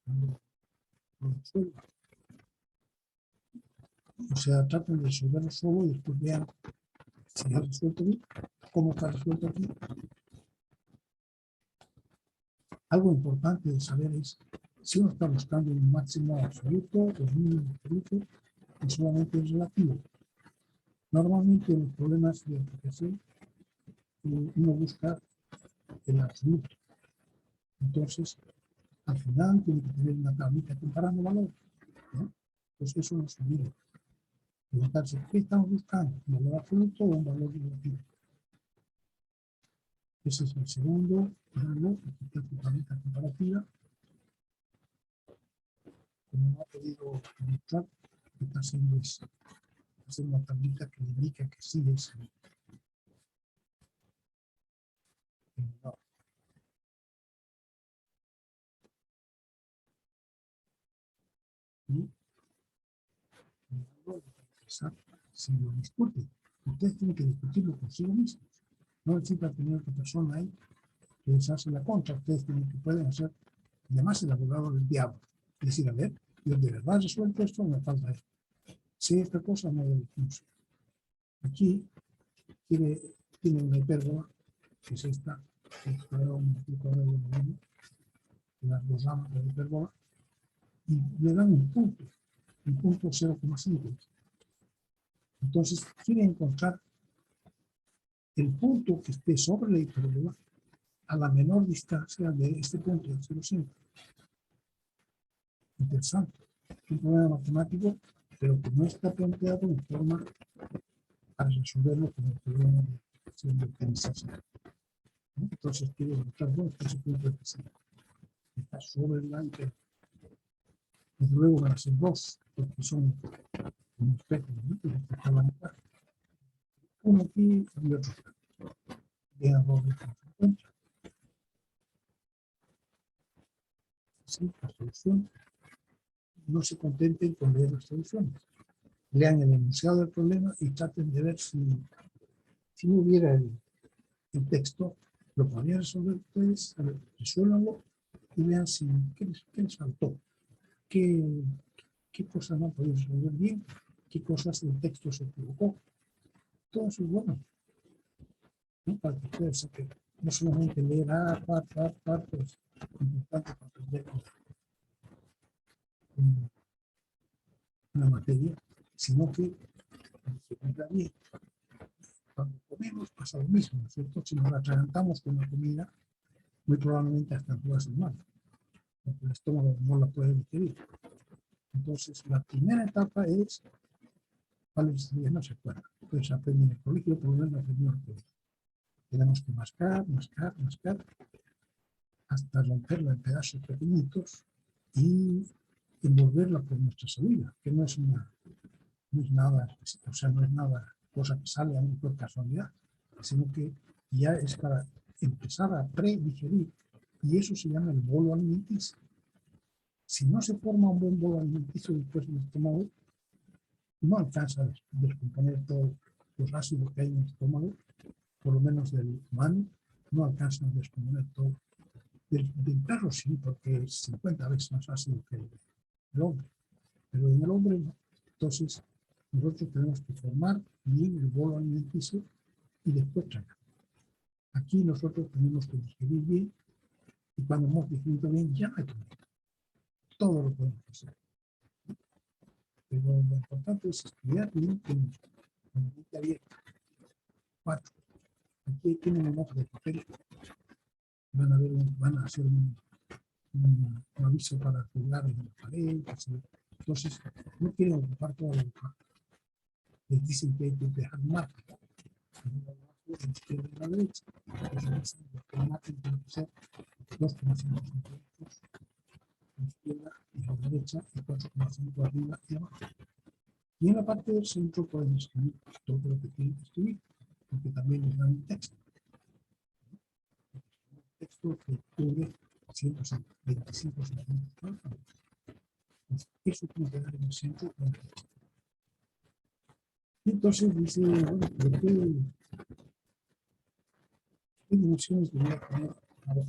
lo resuelvan. O sea, traten de resolverlo solo y después vean si ha resuelto bien, cómo está resuelto aquí. Algo importante de saber es si uno está buscando un máximo absoluto o un mínimo absoluto, o solamente es relativo. Normalmente en los problemas de aplicación uno busca el absoluto. Entonces, al final tiene que tener una tablita comparando valores, ¿no? Pues eso no se olvida. Preguntarse, ¿qué estamos buscando? ¿Un valor absoluto o un valor relativo? Ese es el segundo ejemplo, la tablita comparativa. Como no ha podido demostrar, lo que está haciendo es hacer una tablita que le indica que sí es el valor. Y si lo discute, ustedes tienen que discutirlo consigo mismos. No necesitan tener otra persona ahí que les hace la contra. Ustedes pueden hacer, además, el abogado del diablo. Es decir, a ver, yo de verdad resuelto esto, me falta esto. Si esta cosa no debe funcionar. Aquí tiene una hipérbola, que es esta, que es las dos ramas de la hipérbola, y le dan un punto 0,5. Entonces, quiere encontrar el punto que esté sobre la hipérbola a la menor distancia de este punto de 0,5. Interesante. Es un problema matemático, pero que no está planteado en forma para resolverlo como el problema de optimización. Entonces, quiere encontrar dónde está ese punto de 0,5. Está sobre la hipérbola. Desde luego van a ser dos, porque son un espectro, ¿no? Uno aquí y otro acá. Vean dónde se encuentra. Sí, la solución. No se contenten con leer las soluciones. Lean el enunciado del problema y traten de ver si no hubiera el texto, lo podrían resolver ustedes, a ver, resuélvanlo y vean qué les faltó, qué cosas no han podido resolver bien, qué cosas el texto se equivocó. Todo eso es bueno, ¿no? Para que ustedes saquen, no solamente leer pues, importante para aprender una materia, sino que se cuenta bien. Cuando comemos pasa lo mismo, ¿no es cierto? Si nos atragantamos con la comida, muy probablemente hasta nos va a hacer mal, porque el estómago no la puede digerir. Entonces, la primera etapa es, cuáles días no se acuerdan. Entonces, aprendí en el colegio, por lo menos aprendí en el colegio. Tenemos que mascar hasta romperla en pedazos pequeñitos y envolverla por nuestra salida, que no es una no es nada, o sea, no es nada cosa que sale a mí por casualidad, sino que ya es para empezar a predigerir, y eso se llama el bolo alimenticio. Si no se forma un buen bolo alimenticio después del estómago, no alcanza a descomponer todos los ácidos que hay en el estómago, por lo menos del humano, no alcanza a descomponer todo. Del perro sí, porque es 50 veces más ácido que el hombre, pero en el hombre no. Entonces, nosotros tenemos que formar bien el bolo alimenticio y después tragar. Aquí nosotros tenemos que digerir bien, y cuando hemos digerido bien, ya no hay problema. Todo lo podemos hacer. Pero lo importante es estudiar bien con la mente abierta. 4. Aquí tienen un hoja de papel. Van a hacer un aviso para colgar en la pared. Entonces, no quieren ocupar toda la hoja. Les dicen que hay que dejar marca. La izquierda y la derecha. Entonces, la marca tiene que ser 2,5 centímetros a la izquierda y a la derecha y 4,5 arriba y abajo. Y en la parte del centro pueden escribir todo lo que tienen que escribir, porque también les dan un texto. Un texto que cubre 125 centímetros. Pues eso tiene que dar en el centro. Y entonces dice, bueno, ¿pero qué dimensiones debería tener ahora?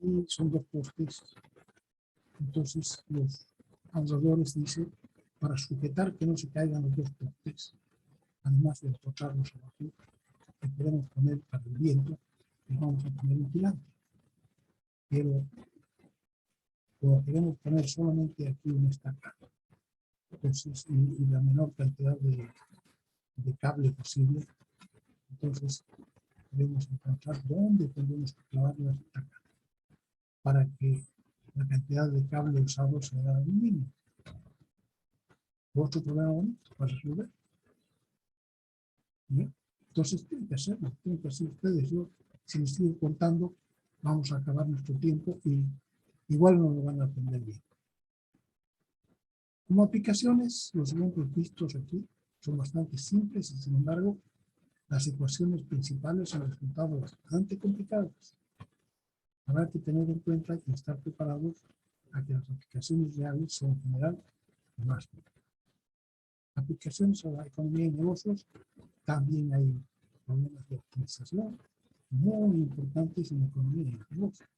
Y son 2 postes. Entonces los ahorradores dicen, para sujetar que no se caigan los 2 postes, además de tocharlos abajo, que queremos poner para el viento, y vamos a poner un gigante. Pero lo queremos poner solamente aquí en esta cara. Entonces, y la menor cantidad de cable posible. Entonces, debemos encontrar dónde tendremos que clavar las estacas para que la cantidad de cable usado sea mínimo. Otro problema bonito para resolver. ¿Bien? Entonces, tienen que hacerlo, tienen que hacer ustedes. Yo, si les sigo contando, vamos a acabar nuestro tiempo y igual no lo van a aprender bien. Como aplicaciones, los ejemplos vistos aquí son bastante simples y, sin embargo, las ecuaciones principales son resultados bastante complicadas. Habrá que tener en cuenta y estar preparados a que las aplicaciones reales son en general más. Aplicaciones a la economía y negocios, también hay problemas de optimización muy importantes en la economía y negocios.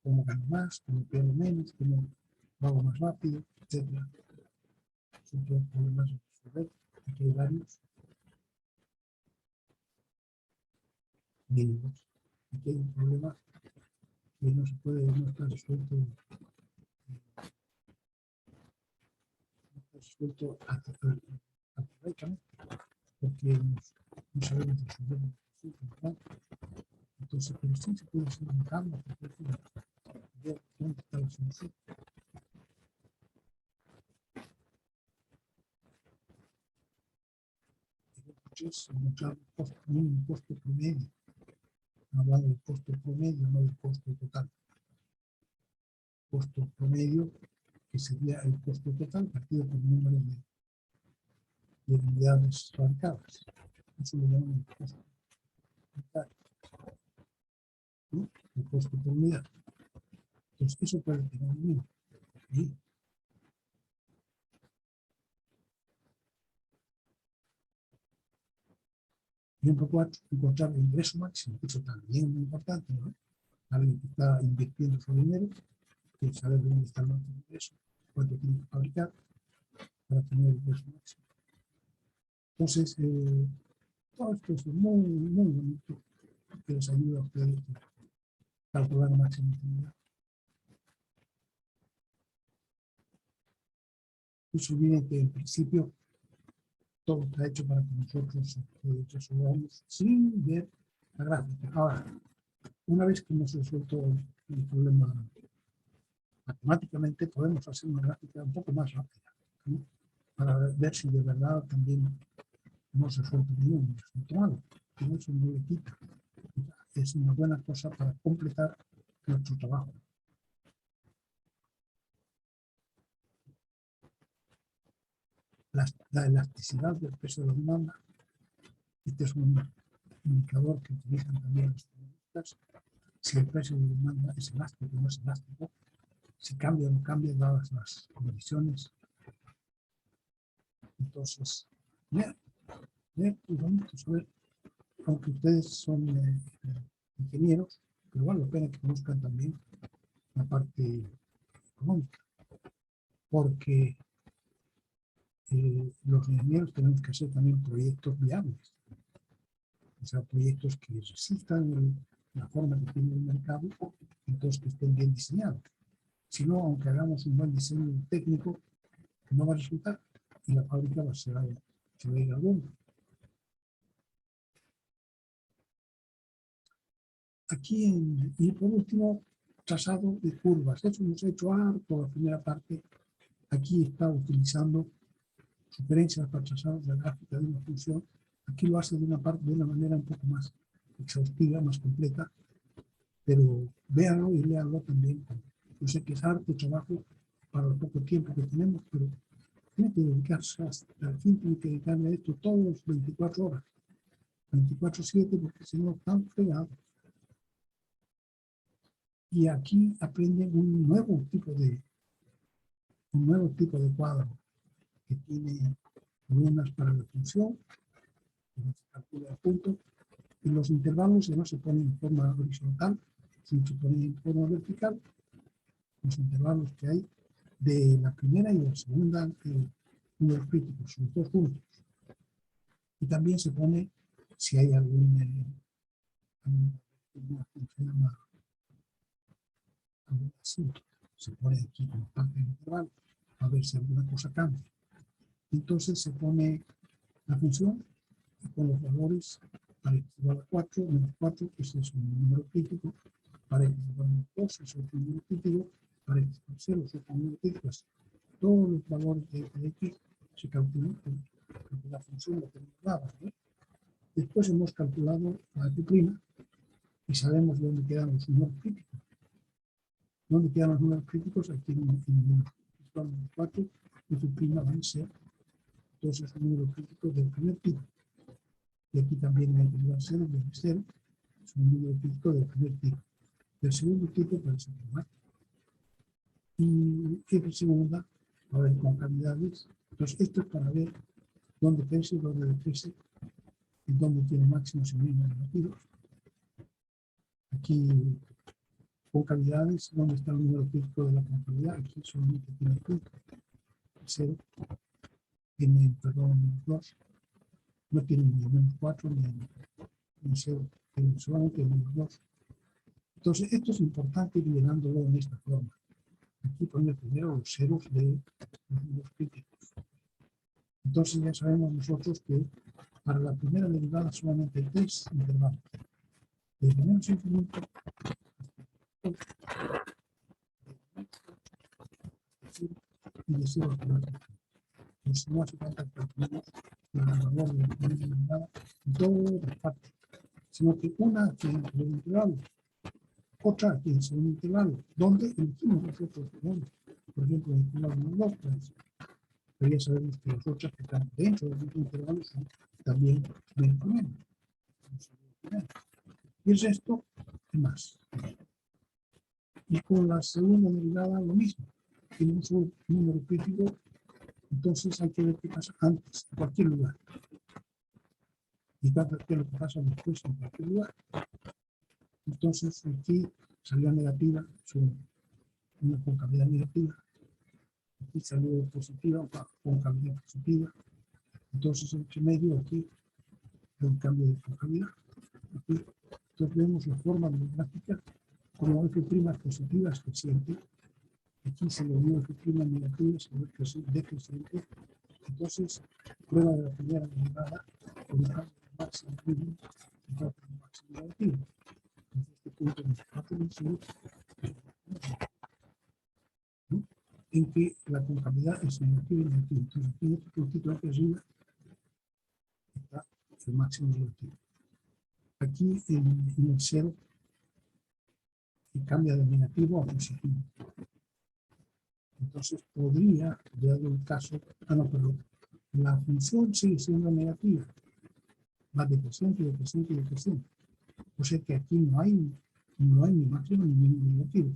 Cómo gano más, cómo pierdo menos, cómo lo hago más rápido, etc. Son todos problemas de resolver. Aquí hay varios. Mínimos. Aquí hay un problema que no se puede, no está resuelto algebraicamente, porque no sabemos resolver. Entonces, pero sí se puede hacer un cambio, ver dónde está la solución. Encontrar un costo promedio. Hablando del costo promedio, no del costo total. Costo promedio, que sería el costo total partido por el número de unidades fabricadas. Eso lo llaman el costo total. ¿No? El costo por unidad. Entonces, eso puede tener un mínimo. ¿Sí? Ejemplo 4, encontrar el ingreso máximo. Eso también es muy importante, ¿no? Alguien que está invirtiendo su dinero, que sabe dónde está el máximo ingreso, cuánto tiene que fabricar para tener el ingreso máximo. Entonces, todo esto es muy, muy bonito, que les ayuda a ustedes a calcular la máxima utilidad. No se olviden que en principio todo está hecho para que nosotros resolvamos sin ver la gráfica. Ahora, una vez que hemos resuelto el problema matemáticamente, podemos hacer una gráfica un poco más rápida, ¿no? Para ver si de verdad también hemos resuelto bien el resultado. pero eso no le quita. Es una buena cosa para completar nuestro trabajo. La elasticidad del peso de la demanda. Este es un indicador que utilizan también los economistas. Si el precio de demanda es elástico o no es elástico, si cambia o no cambia dadas las condiciones. Entonces, pues vamos a ver, aunque ustedes son ingenieros, pero vale la pena que conozcan también la parte económica, porque los ingenieros tenemos que hacer también proyectos viables, o sea, proyectos que resistan la forma que tiene el mercado, entonces que estén bien diseñados. Si no, aunque hagamos un buen diseño técnico, no va a resultar y la fábrica se va a ir al bombo. Aquí, y por último, trazado de curvas. Eso hemos hecho harto la primera parte. Aquí está utilizando sugerencias para trazar la gráfica de una función. Aquí lo hace de una manera un poco más exhaustiva, más completa, pero véanlo y léanlo también. Yo sé que es harto trabajo para el poco tiempo que tenemos, pero tiene que dedicarse hasta el fin, tiene que dedicarle a esto todos los 24 horas, 24/7, porque si no están fregados. Y aquí aprenden un nuevo tipo de cuadro que tiene columnas para la función, que se calcula el punto, y los intervalos ya no se ponen en forma horizontal, sino se ponen en forma vertical, los intervalos que hay de la primera y la segunda números críticos, los dos juntos. Y también se pone, si hay ¿cómo se llama? Así, se pone aquí como parte del intervalo, a ver si alguna cosa cambia. Entonces se pone la función con los valores para x igual a 4, menos 4, ese es un número crítico, para x igual a 2, es otro número crítico, para x igual a 0, es otro número crítico. Todos los valores de x se calculan con la función que tenemos dada. Después hemos calculado la f' y sabemos dónde quedan los números críticos. ¿Dónde quedan los números críticos? Aquí en el número 4, f' van a ser entonces un número crítico del primer tipo. Y aquí también hay que llevar 0, desde 0, es un número crítico del primer tipo. Del segundo tipo puede ser igual. Y f segunda, va a haber concavidades. Entonces, esto es para ver dónde crece, dónde decrece, y dónde tiene máximos y mínimos negativos. Aquí, concavidades, dónde está el número crítico de la concavidad. Aquí solamente tiene el punto. 0, tiene, perdón, menos 2. No tiene ni menos 4 ni 0, tiene solamente menos 2. Entonces, esto es importante ir llenándolo en esta forma. Aquí poner primero los ceros de los números críticos. Entonces, ya sabemos nosotros que para la primera derivada solamente hay 3 intervalos. Desde menos infinito y de 0 a 4. Entonces, no hace falta que calculemos el valor de la primera derivada en todas las partes, sino que una tiene el primer intervalo, otra tiene el segundo intervalo, donde elegimos nosotros el segundo. Por ejemplo, el intervalo menos 2, pues, pero ya sabemos que las otras que están dentro del mismo intervalo son también menos menos. Y el resto es más. Y con la segunda derivada lo mismo. Tenemos un número crítico, entonces hay que ver qué pasa antes, en cualquier lugar. Y qué es lo que pasa después en cualquier lugar. Entonces aquí salió negativa, una concavidad negativa. Aquí salió positiva, concavidad positiva. Entonces entre medio aquí hay un cambio de concavidad. Aquí, entonces vemos la forma de la gráfica como f' positivas creciente. Aquí se le dio f' negativa, se ve decreciente. Entonces, prueba de la primera derivada con un cambio de máximo mínimo y con un máximo negativo. Entonces, este punto nos va a producir en que la concavidad es negativa y negativa. Entonces, aquí en este puntito aquí arriba está el máximo negativo. aquí en el cero y cambia de negativo a positivo. Entonces podría, dado el caso, pero la función sigue siendo negativa, va decreciente, decreciente, decreciente. O sea que aquí no hay ni máximo ni mínimo negativo.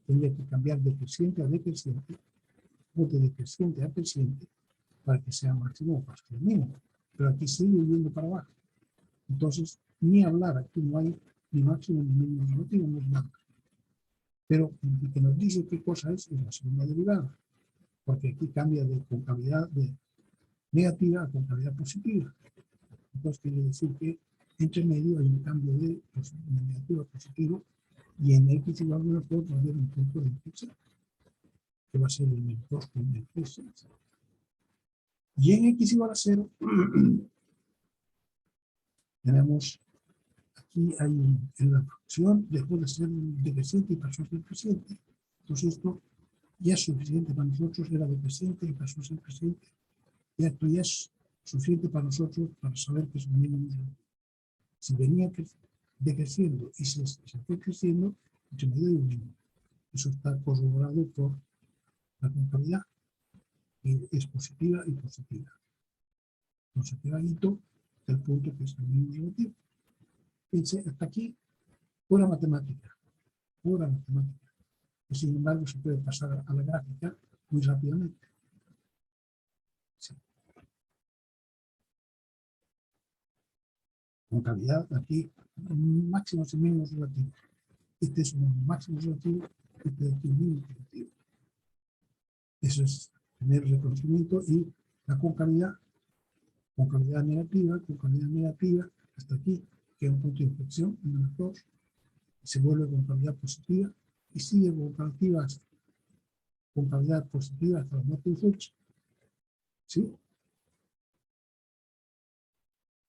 Tendría que cambiar de creciente a decreciente o de decreciente a creciente para que sea máximo o para que sea mínimo. Pero aquí sigue yendo para abajo. Entonces, ni hablar, aquí no hay ni máximo ni mínimo negativo, no es nada. Pero el que nos dice qué cosa es la segunda derivada, porque aquí cambia de concavidad de negativa a concavidad positiva. Entonces quiere decir que entre medio hay un cambio de negativo a positivo y en x igual a menos 2 va a haber un punto de inflexión, que va a ser el menos 2 con el 3. Y en x igual a 0 tenemos aquí hay en la función dejó de ser decreciente y pasó a ser creciente. Entonces esto ya es suficiente para nosotros, era decreciente y pasó a ser creciente. Y esto ya es suficiente para nosotros para saber que es un mínimo. Si venía decreciendo y se fue creciendo, entre medio de un mínimo. Eso está corroborado por la concavidad, que es positiva y positiva. Entonces queda hito del punto que es el mínimo negativo. Fíjense, hasta aquí, pura matemática. Pura matemática. Y sin embargo, se puede pasar a la gráfica muy rápidamente. Sí. Concavidad, aquí, máximos y mínimos relativos. Este es un máximo relativo, este es un mínimo relativo. Eso es tener reconocimiento y la concavidad negativa, hasta aquí, que es un punto de inflexión, menos 2, se vuelve concavidad positiva y sigue concavidad positiva hasta los más 18. ¿Sí?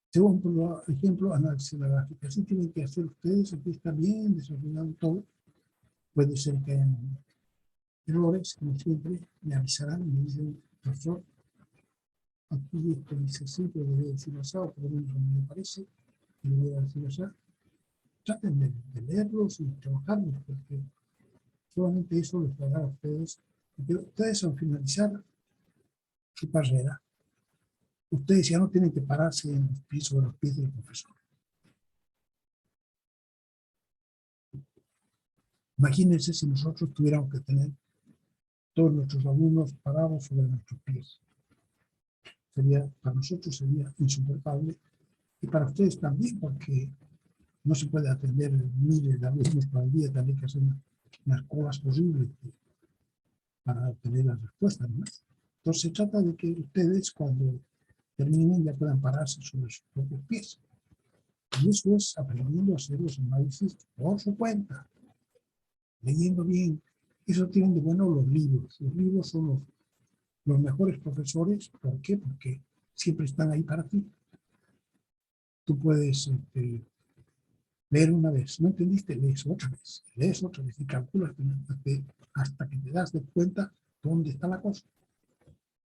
Segundo ejemplo, análisis de la gráfica. Así tienen que hacer ustedes, aquí está bien desarrollado todo. Puede ser que hayan errores, como siempre, me avisarán, me dicen, profesor, aquí esto dice así, pero debería decir así, o por lo menos a mí me parece, que debería decir así. Traten de leerlos y trabajarlos, porque solamente eso les va a dar a ustedes, porque ustedes al finalizar su carrera, ustedes ya no tienen que pararse en los pies sobre los pies del profesor. Imagínense si nosotros tuviéramos que tener todos nuestros alumnos parados sobre nuestros pies. Para nosotros sería insoportable y para ustedes también, porque no se puede atender miles de alumnos para el día, también que hacer unas colas posibles para obtener las respuestas, ¿no? Entonces se trata de que ustedes cuando terminen ya puedan pararse sobre sus propios pies. Y eso es aprendiendo a hacer los análisis por su cuenta, leyendo bien. Eso tienen de bueno los libros. Los libros son los mejores profesores. ¿Por qué? Porque siempre están ahí para ti. Tú puedes leer una vez, no entendiste, lees otra vez y calculas hasta que te das de cuenta dónde está la cosa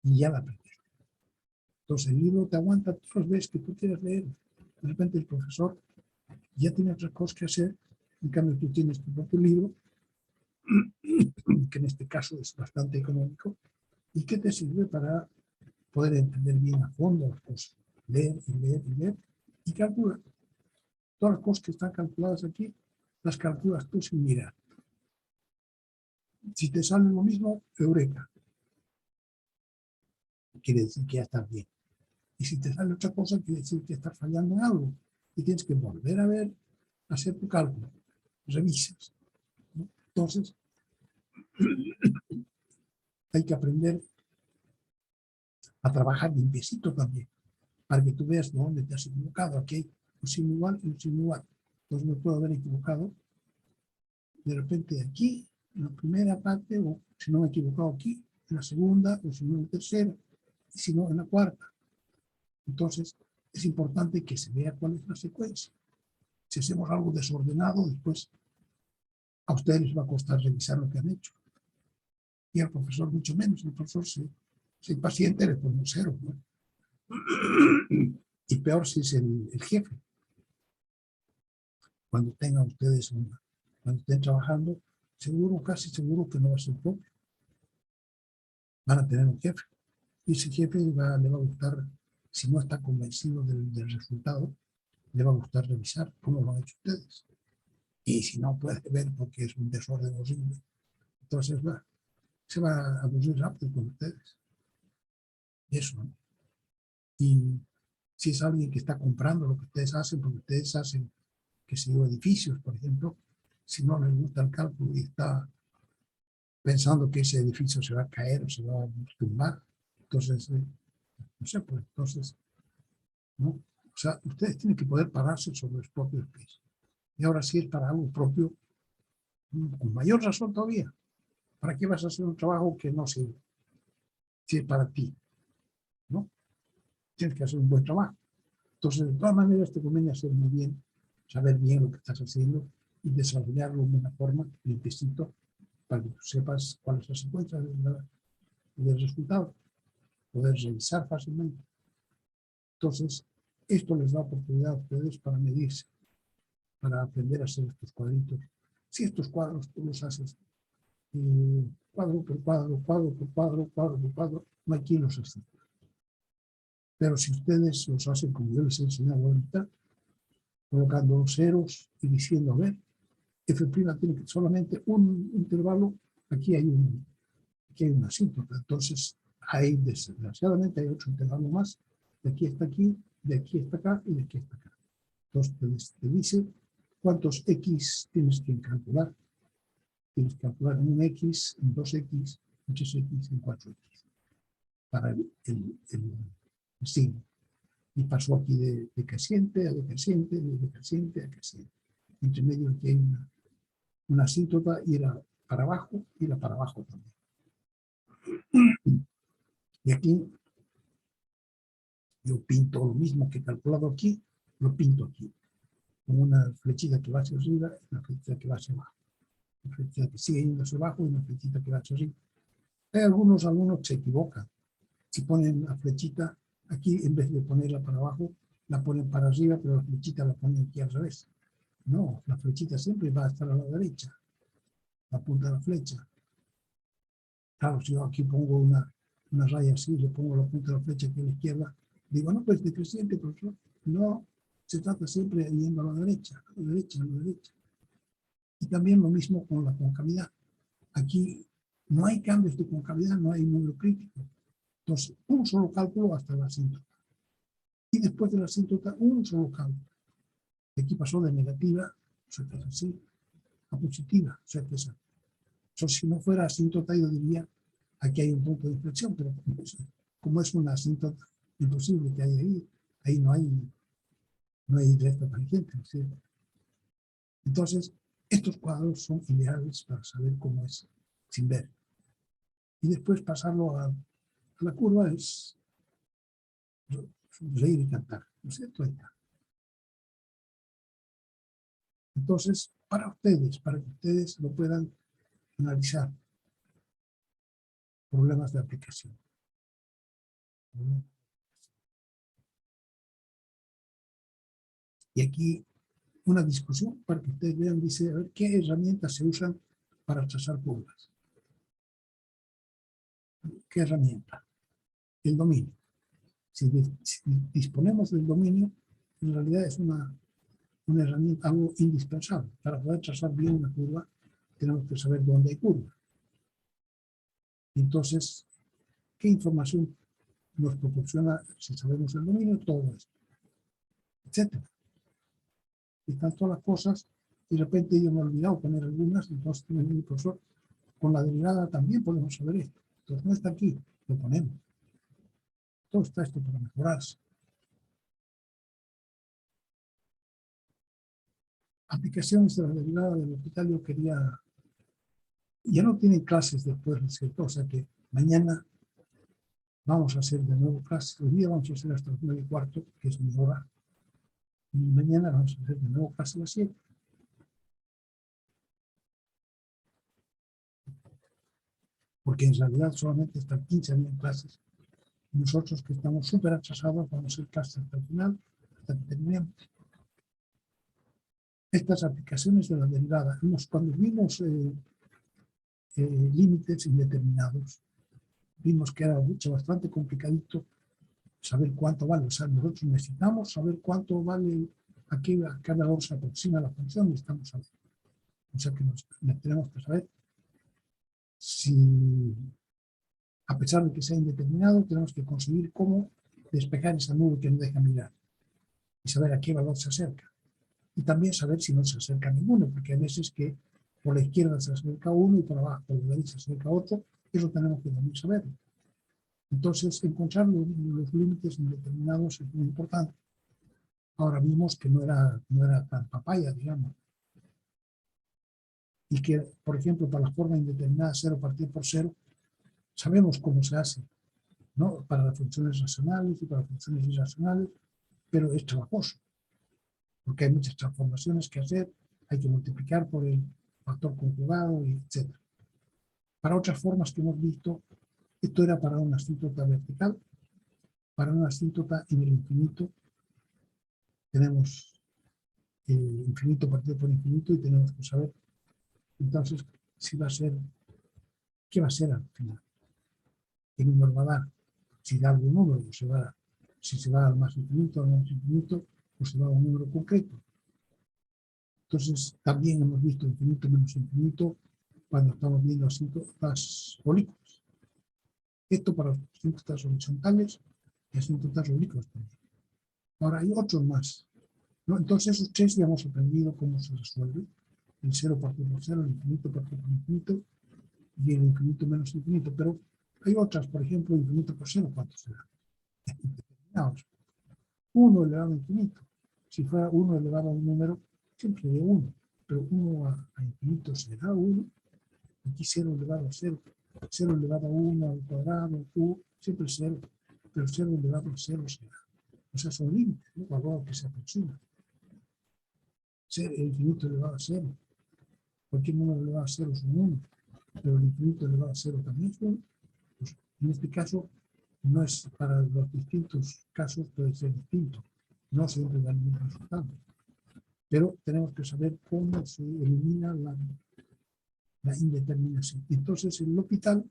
y ya la aprendes. Entonces el libro te aguanta todas las veces que tú quieras leer. De repente el profesor ya tiene otras cosas que hacer, en cambio tú tienes tu propio libro, que en este caso es bastante económico, y que te sirve para poder entender bien a fondo las cosas. Leer y leer y leer y calcular. Todas las cosas que están calculadas aquí, las calculas tú sin mirar. Si te sale lo mismo, eureka. Quiere decir que ya estás bien. Y si te sale otra cosa, quiere decir que estás fallando en algo. Y tienes que volver a ver, hacer tu cálculo. Revisas, ¿no? Entonces, hay que aprender a trabajar limpiecito también, para que tú veas dónde te has equivocado. Aquí hay un signo igual y un signo igual. Entonces me puedo haber equivocado de repente aquí, en la primera parte, o si no me he equivocado aquí, en la segunda, o si no en la tercera, y si no en la cuarta. Entonces, es importante que se vea cuál es la secuencia. Si hacemos algo desordenado, después a ustedes les va a costar revisar lo que han hecho. Y al profesor mucho menos. El profesor, si es paciente, le pone un 0, ¿no? Y peor si es el jefe. cuando tengan ustedes cuando estén trabajando, seguro, casi seguro que no va a ser propio. Van a tener un jefe. Y ese jefe le va a gustar, si no está convencido del resultado, le va a gustar revisar cómo lo han hecho ustedes. Y si no puede ver porque es un desorden horrible, entonces se va a aburrir rápido con ustedes. Eso, ¿no? Y si es alguien que está comprando lo que ustedes hacen, porque ustedes hacen, que se dio edificios, por ejemplo, si no les gusta el cálculo y está pensando que ese edificio se va a caer o se va a tumbar, entonces, no sé, pues entonces, ¿no? O sea, ustedes tienen que poder pararse sobre los propios pies. Y ahora sí es para algo propio, con mayor razón todavía. ¿Para qué vas a hacer un trabajo que no sirve? Si es para ti, ¿no? Tienes que hacer un buen trabajo. Entonces, de todas maneras, te conviene hacer muy bien, saber bien lo que estás haciendo y desarrollarlo de una forma, limpiecito, para que tú sepas cuáles son las consecuencias del resultado, poder revisar fácilmente. Entonces, esto les da oportunidad a ustedes para medirse, para aprender a hacer estos cuadritos. Si estos cuadros tú los haces cuadro por cuadro, cuadro por cuadro, cuadro por cuadro, no hay quien los hace. Pero si ustedes los hacen como yo les he enseñado ahorita, colocando los ceros y diciendo, a ver, F' tiene que solamente un intervalo, aquí hay una asíntota. Entonces, ahí desgraciadamente hay otro intervalo más, de aquí hasta aquí, de aquí hasta acá y de aquí hasta acá. Entonces, te dice cuántos X tienes que calcular. Tienes que calcular en un X, en 2X, en 3X, en 4X, para el signo. Y pasó aquí de decreciente a decreciente, de decreciente a decreciente. Entre medio aquí hay una asíntota y era para abajo y la para abajo también. Y aquí yo pinto lo mismo que he calculado aquí, lo pinto aquí, con una flechita que va hacia arriba y una flechita que va hacia abajo. Una flechita que sigue yendo hacia abajo y una flechita que va hacia arriba. Hay algunos que se equivocan. Si ponen la flechita aquí, en vez de ponerla para abajo, la ponen para arriba, pero la flechita la ponen aquí al revés. No, la flechita siempre va a estar a la derecha, la punta de la flecha. Claro, si yo aquí pongo una raya así, le pongo la punta de la flecha aquí a la izquierda, digo, no, pues decreciente, profesor. No, se trata siempre de yendo a la derecha, a la derecha, a la derecha. Y también lo mismo con la concavidad. Aquí no hay cambios de concavidad, no hay número crítico. Entonces, un solo cálculo hasta la asíntota. Y después de la asíntota, un solo cálculo. Aquí pasó de negativa, o sea, que es así, a positiva, o sea, que es así. Entonces, si no fuera asíntota, yo diría, aquí hay un punto de inflexión, pero como es una asíntota imposible que hay ahí no hay recta tangente, ¿no es cierto? Entonces, estos cuadros son ideales para saber cómo es sin ver. Y después pasarlo a la curva es reír y cantar, ¿no es cierto? Entonces, para que ustedes lo puedan analizar, problemas de aplicación. Y aquí una discusión para que ustedes vean, dice, a ver, ¿qué herramientas se usan para trazar curvas? ¿Qué herramienta? El dominio. Si disponemos del dominio, en realidad es una herramienta, algo indispensable. Para poder trazar bien una curva, tenemos que saber dónde hay curva. Entonces, ¿qué información nos proporciona si sabemos el dominio? Todo esto, etcétera. Y están todas las cosas, y de repente yo me he olvidado poner algunas, entonces tenemos un profesor, con la derivada también podemos saber esto. Entonces no está aquí, lo ponemos. Todo está esto para mejorarse. Aplicaciones de la derivada del hospital, yo quería, ya no tienen clases después, ¿no es cierto? O sea que mañana vamos a hacer de nuevo clases. Hoy día vamos a hacer hasta las 9:15, que es mi hora. Y mañana vamos a hacer de nuevo clases a las 7. Porque en realidad solamente hasta el 15 había clases. Nosotros que estamos súper atrasados vamos a hacer clases hasta el final, hasta que terminemos. estas aplicaciones de la derivada. Cuando vimos límites indeterminados, vimos que era bastante complicadito saber cuánto vale. O sea, nosotros necesitamos saber cuánto vale a qué valor se aproxima la función, necesitamos saber. O sea que tenemos que saber si, a pesar de que sea indeterminado, tenemos que conseguir cómo despejar esa nube que nos deja mirar y saber a qué valor se acerca. Y también saber si no se acerca a ninguno, porque hay veces que por la izquierda se acerca uno y por abajo, por la derecha se acerca otro. Eso tenemos que también saberlo. Entonces, encontrar los límites indeterminados es muy importante. Ahora vimos que no era tan papaya, digamos. Y que, por ejemplo, para la forma indeterminada 0 partido por 0, sabemos cómo se hace, ¿no? Para las funciones racionales y para las funciones irracionales, pero es trabajoso, porque hay muchas transformaciones que hacer, hay que multiplicar por el factor conjugado, etc. Para otras formas que hemos visto, esto era para una asíntota vertical, para una asíntota en el infinito, tenemos infinito partido por infinito y tenemos que saber entonces si va a ser, ¿qué va a ser al final? ¿Qué número va a dar? Si da algún número, si se va al más infinito, al menos infinito, o se va a un número concreto. Entonces, también hemos visto infinito menos infinito cuando estamos viendo asíntotas oblicuas. Esto para los asíntotas horizontales y asíntotas oblicuas también. Ahora hay otros más, ¿no? Entonces, esos tres ya hemos aprendido cómo se resuelve. El 0 partido por 0, el infinito partido por infinito y el infinito menos infinito. Pero hay otras, por ejemplo, infinito por 0, ¿cuánto será? 1 elevado a infinito. Si fuera 1 elevado a un número, siempre sería 1. Pero 1 a infinito será 1. Aquí 0 elevado a 0. 0 elevado a 1 al cuadrado, siempre 0. Pero 0 elevado a 0 será. O sea, son límites, ¿no? Valor que se aproxima. El infinito elevado a 0. Cualquier número elevado a 0 es un 1. Pero el infinito elevado a 0 también es 1. Pues, en este caso, no es para los distintos casos, puede ser distinto. No siempre da el mismo resultado. Pero tenemos que saber cómo se elimina la indeterminación. Entonces, el L'Hopital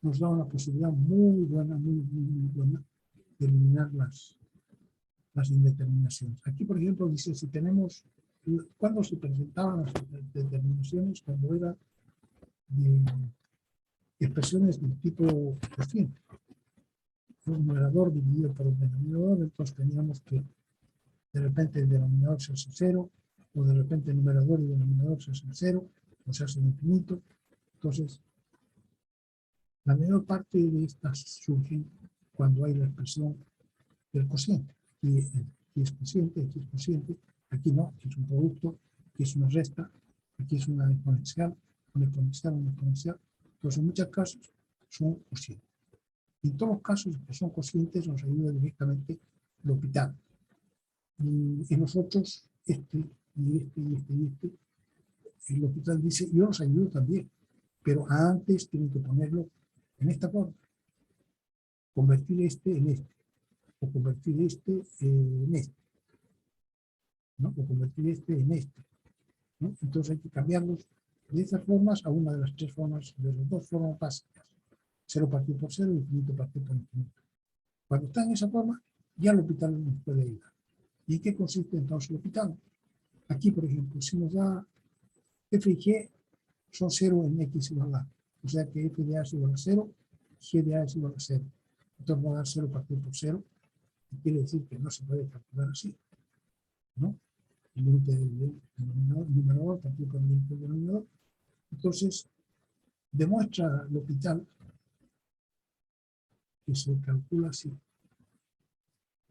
nos da una posibilidad muy buena, muy buena, de eliminar las indeterminaciones. Aquí, por ejemplo, dice, si tenemos, ¿cuándo se presentaban las determinaciones? Cuando era de expresiones del tipo cociente. Un numerador dividido por un denominador, entonces teníamos que de repente el denominador se hace 0, o de repente el numerador y el denominador se hacen 0, o se hacen infinito. Entonces, la mayor parte de estas surgen cuando hay la expresión del cociente. Aquí es cociente, aquí es cociente, aquí no, aquí es un producto, aquí es una resta, aquí es una exponencial, una exponencial, una exponencial. Entonces, en muchos casos son cocientes. En todos los casos que son cocientes nos ayuda directamente el L'Hopital. Y nosotros, el L'Hopital dice, yo los ayudo también, pero antes tienen que ponerlo en esta forma. Convertir este en este, o convertir este en este, ¿no? O convertir este en este, ¿no? Entonces hay que cambiarlos de esas formas a una de las tres formas, de las dos formas básicas. 0 partido por 0 y infinito partido por infinito. Cuando está en esa forma, ya el L'Hopital nos puede ayudar. ¿Y en qué consiste entonces el L'Hopital? Aquí, por ejemplo, si nos da f y g son 0 en x igual a A. O sea que f de a es igual a 0, g de a es igual a 0. Entonces va a dar 0 partido por 0. Y quiere decir que no se puede calcular así, ¿no? El límite del numerador partido por el límite del denominador. Entonces, demuestra L'Hopital que se calcula así.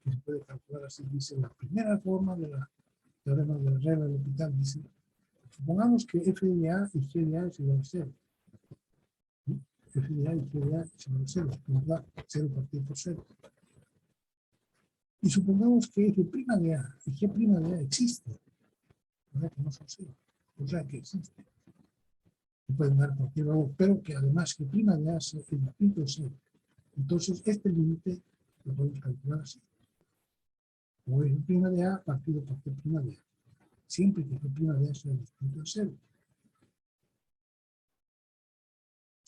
Que se puede calcular así. Dice la primera forma de la teorema de la regla de L'Hopital. Dice, supongamos que f de a y g de a es igual a 0. F de a y g de a es igual a 0. Nos da 0 partido por 0. Y supongamos que f' de a y g' de a existen. O sea que no son 0. O sea que existen. Y pueden dar cualquier valor, pero que además g' de a es distinto de 0. Entonces, este límite lo podemos calcular así. O f' de a partido por g' de a. siempre que f' de eso es distinto de 0.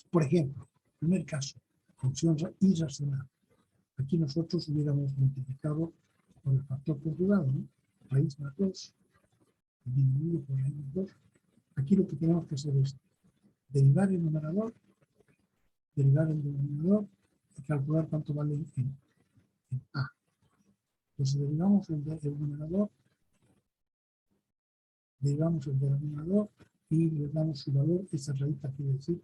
Por ejemplo, primer caso, función irracional. Aquí nosotros hubiéramos multiplicado por el factor por su lado, ¿no? Raíz más 2, disminuido por raíz más 2. Aquí lo que tenemos que hacer es derivar el numerador, derivar el denominador y calcular cuánto vale en A. Entonces derivamos el numerador, derivamos el denominador y le damos su valor. Esta raíz quiere decir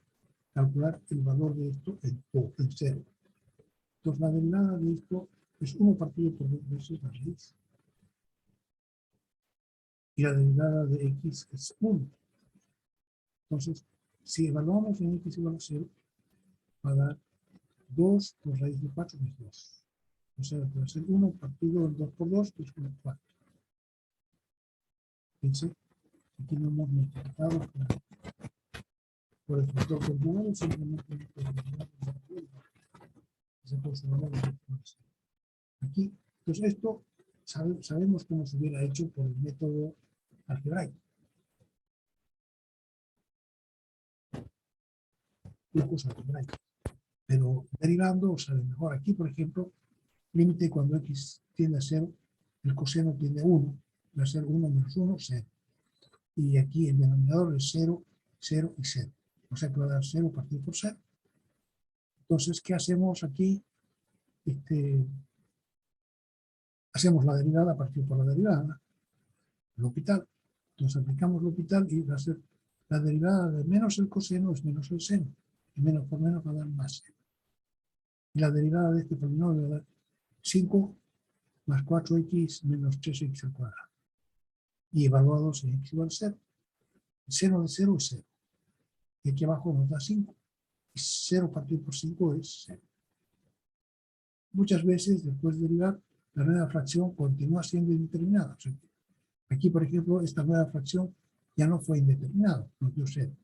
calcular el valor de esto en O, en 0. Entonces la derivada de esto es 1 partido por 2 veces la raíz. Y la derivada de x es 1. Entonces, si evaluamos en x igual a 0, va a dar 2 por raíz de 4, que es 2. O sea, va a ser 1 partido en 2 por 2, que es 4. Fíjense, aquí no hemos multiplicado por el factor conjugado, simplemente por el valor. Aquí, entonces esto sabemos cómo se hubiera hecho por el método algebraico. Pero derivando sale mejor. Aquí, por ejemplo, límite cuando x tiende a 0, el coseno tiende a 1, va a ser 1 menos 1, 0. Y aquí el denominador es 0, 0 y 0. O sea que va a dar 0 partido por 0. Entonces, ¿qué hacemos aquí? Hacemos la derivada partido por la derivada, L'Hopital. Entonces aplicamos L'Hopital y va a ser la derivada de menos el coseno es menos el seno. Y menos por menos va a dar más seno. Y la derivada de este polinomio va a dar 5 más 4x menos 3x al cuadrado. Y evaluados en x igual a 0. El seno de 0 es 0. Y aquí abajo nos da 5. Y 0 partido por 5 es 0. Muchas veces, después de derivar, la nueva fracción continúa siendo indeterminada. O sea, aquí, por ejemplo, esta nueva fracción ya no fue indeterminada, no dio 0.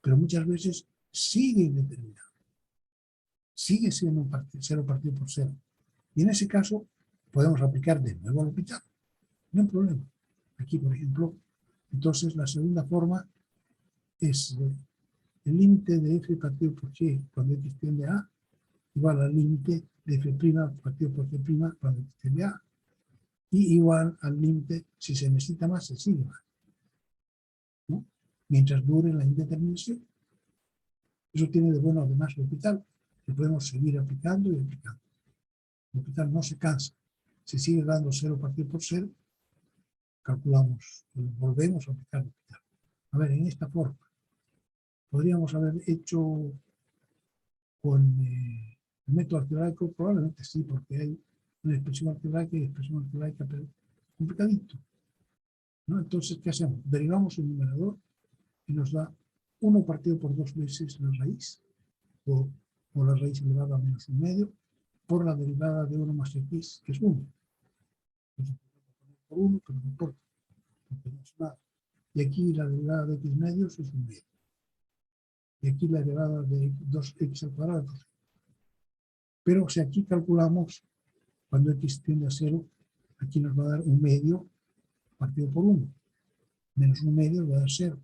Pero muchas veces sigue indeterminada. Sigue siendo un 0 partido por 0. Y en ese caso, podemos aplicar de nuevo L'Hopital. No hay problema. Aquí, por ejemplo, entonces la segunda forma es el límite de f partido por g cuando x tiende a igual al límite de f' partido por g' cuando x tiende a, y igual al límite, si se necesita más, se sigue más, ¿no? Mientras dure la indeterminación. Eso tiene de bueno además L'Hopital, que podemos seguir aplicando y aplicando. L'Hopital no se cansa. Si sigue dando 0 partido por 0, calculamos, volvemos a aplicar L'Hopital. A ver, en esta forma, podríamos haber hecho con el método algebraico, probablemente sí, porque hay una expresión algebraica y expresión algebraica, pero complicadito, ¿no? Entonces, ¿qué hacemos? Derivamos el numerador y nos da 1 partido por 2 veces la raíz, o la raíz elevada a menos 1/2, por la derivada de 1 más x, que es 1. Entonces, por 1, pero no importa, porque no es nada. Y aquí la derivada de x medios es 1/2. Y aquí la derivada de 2x al cuadrado. Pero si aquí calculamos, cuando x tiende a 0, aquí nos va a dar 1/2 partido por 1. Menos 1/2 va a dar 0.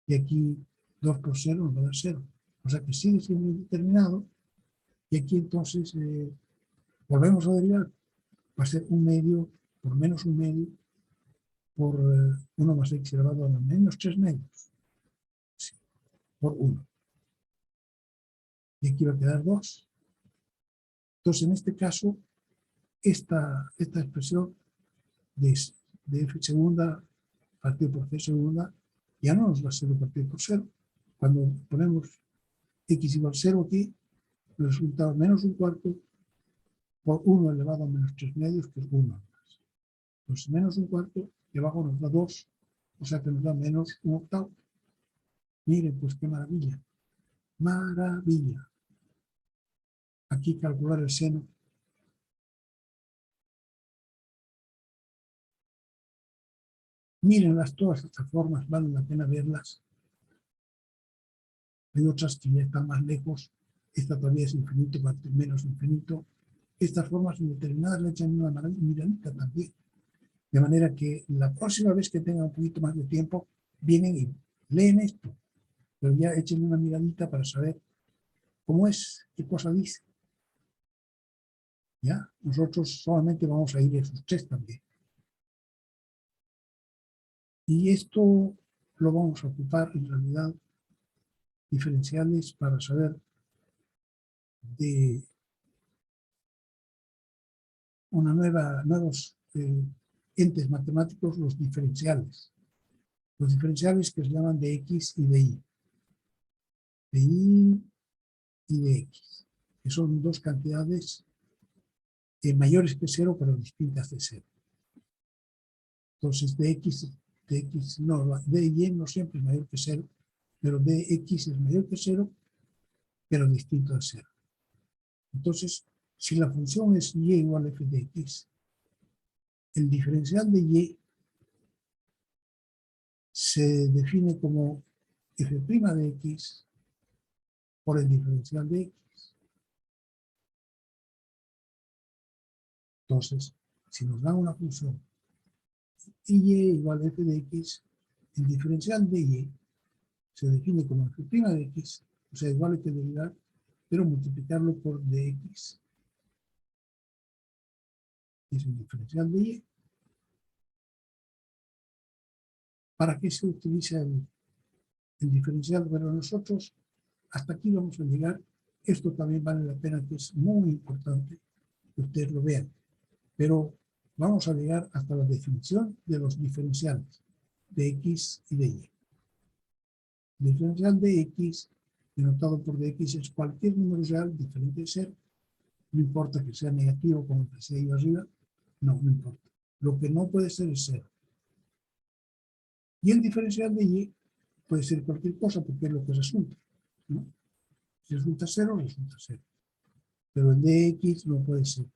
Y aquí 2 por 0 nos va a dar 0. O sea que sigue siendo indeterminado. Y aquí entonces volvemos a derivar. Va a ser 1/2 por menos 1/2 por 1 más x elevado a menos 3/2. Sí, por 1. Y aquí va a quedar 2. Entonces, en este caso, esta expresión de f segunda partido por c segunda ya no nos va a ser 0 partido por 0. Cuando ponemos x igual a 0 aquí, el resultado menos 1/4 por 1 elevado a menos 3/2, que es 1 más. Entonces, menos 1/4 y abajo nos da 2, o sea que nos da menos 1/8. Miren, pues qué maravilla. Maravilla. Aquí calcular el seno. Mírenlas todas estas formas, vale la pena verlas. Hay otras que ya están más lejos. Esta todavía es infinito, menos infinito. Estas formas indeterminadas le echan una miradita también. De manera que la próxima vez que tengan un poquito más de tiempo, vienen y leen esto. Pero ya echen una miradita para saber cómo es, qué cosa dice. ¿Ya? Nosotros solamente vamos a ir a esos tres también. Y esto lo vamos a ocupar en realidad diferenciales para saber de nuevos entes matemáticos, los diferenciales. Los diferenciales que se llaman de X y de Y. De Y y de X. Que son dos cantidades mayores que cero, pero distintas de cero. Entonces, de X, no, de Y no siempre es mayor que cero, pero de X es mayor que cero, pero distinto de cero. Entonces, si la función es Y igual a f de X, el diferencial de Y se define como f' de X por el diferencial de X. Entonces, si nos dan una función y igual a f de X, el diferencial de Y se define como f' de X, o sea, igual hay que derivar, pero multiplicarlo por dx. Es el diferencial de Y. ¿Para qué se utiliza el diferencial? Bueno, nosotros hasta aquí vamos a llegar. Esto también vale la pena, que es muy importante que ustedes lo vean. Pero vamos a llegar hasta la definición de los diferenciales de X y de Y. El diferencial de X, denotado por dx, es cualquier número real diferente de cero. No importa que sea negativo, como decía ahí arriba. No importa. Lo que no puede ser es cero. Y el diferencial de Y puede ser cualquier cosa, porque es lo que resulta, ¿no? Si resulta cero, resulta cero. Pero el de X no puede ser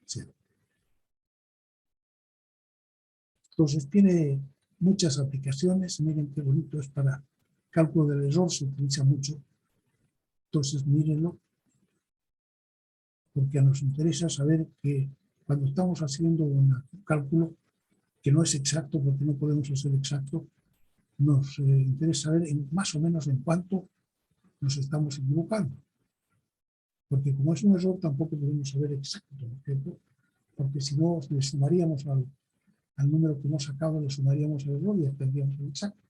cero. Entonces tiene muchas aplicaciones. Miren qué bonito es para cálculo del error, se utiliza mucho. Entonces mírenlo, porque nos interesa saber que cuando estamos haciendo un cálculo que no es exacto, porque no podemos hacer exacto, nos interesa saber más o menos en cuánto nos estamos equivocando. Porque como es un error, tampoco podemos saber exacto, ¿cierto? Porque si no, le sumaríamos al número que hemos sacado, le sumaríamos el error y ya tendríamos el exacto.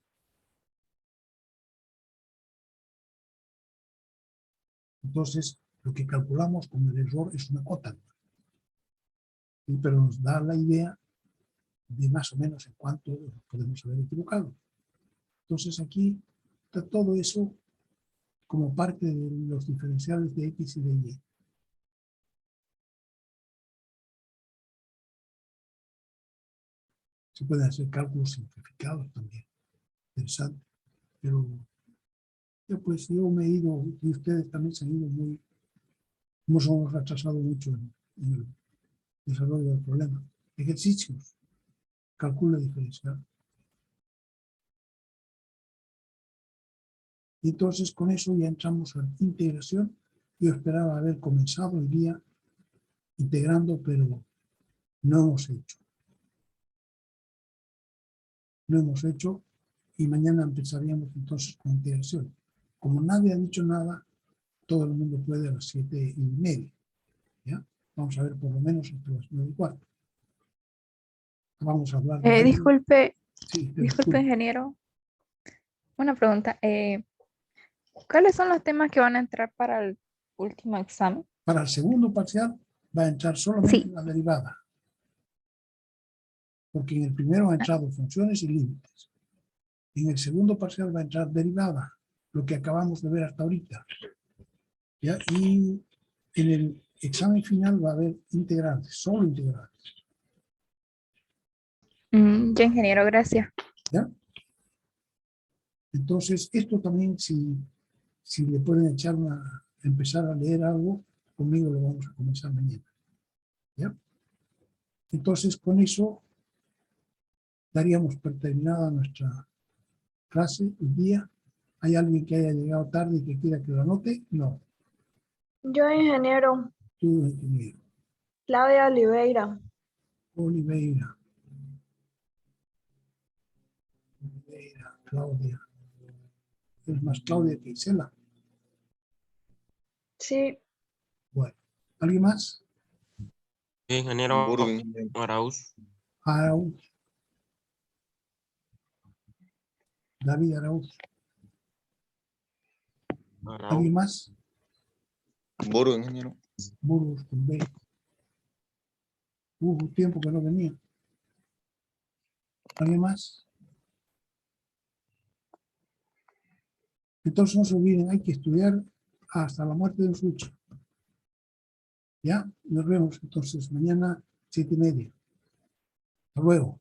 Entonces, lo que calculamos con el error es una cota, pero nos da la idea de más o menos en cuánto podemos haber equivocado. Entonces aquí está todo eso como parte de los diferenciales de X y de Y. Se pueden hacer cálculos simplificados también, interesante, pero yo me he ido, y ustedes también se han ido nos hemos retrasado mucho en el desarrollo del problema. Ejercicios, cálculo diferencial. Y entonces con eso ya entramos a la integración. Yo esperaba haber comenzado el día integrando, pero no hemos hecho. No hemos hecho y mañana empezaríamos entonces con integración. Como nadie ha dicho nada, todo el mundo puede a las 7:30. ¿Ya? Vamos a ver por lo menos entre las 9:15. Vamos a hablar de algo. Disculpe, Sí, disculpe, ingeniero. Una pregunta. ¿Cuáles son los temas que van a entrar para el último examen? Para el segundo parcial va a entrar solamente Sí. la derivada. Porque en el primero ha entrado funciones y límites. En el segundo parcial va a entrar derivada, lo que acabamos de ver hasta ahorita. ¿Ya? Y en el examen final va a haber integrales, solo integrales. Ya, ingeniero, gracias. ¿Ya? Entonces, esto también, si le pueden empezar a leer algo, conmigo lo vamos a comenzar mañana. ¿Ya? Entonces, con eso daríamos por terminada nuestra clase el día. ¿Hay alguien que haya llegado tarde y que quiera que lo anote? No. Yo, ingeniero. Tú, ingeniero. Claudia Oliveira. Oliveira. Claudia. Es más Claudia que Isela. Sí, Bueno, ¿alguien más? Ingeniero Hamburgo, ingeniero. Arauz. Arauz. David Arauz. ¿Alguien más? Hamburgo, ingeniero. Burgos con B. Hubo tiempo que no venía. ¿Alguien más? Entonces no se olviden, hay que estudiar hasta la muerte de un sucho. Ya, nos vemos entonces mañana 7:30. Hasta luego.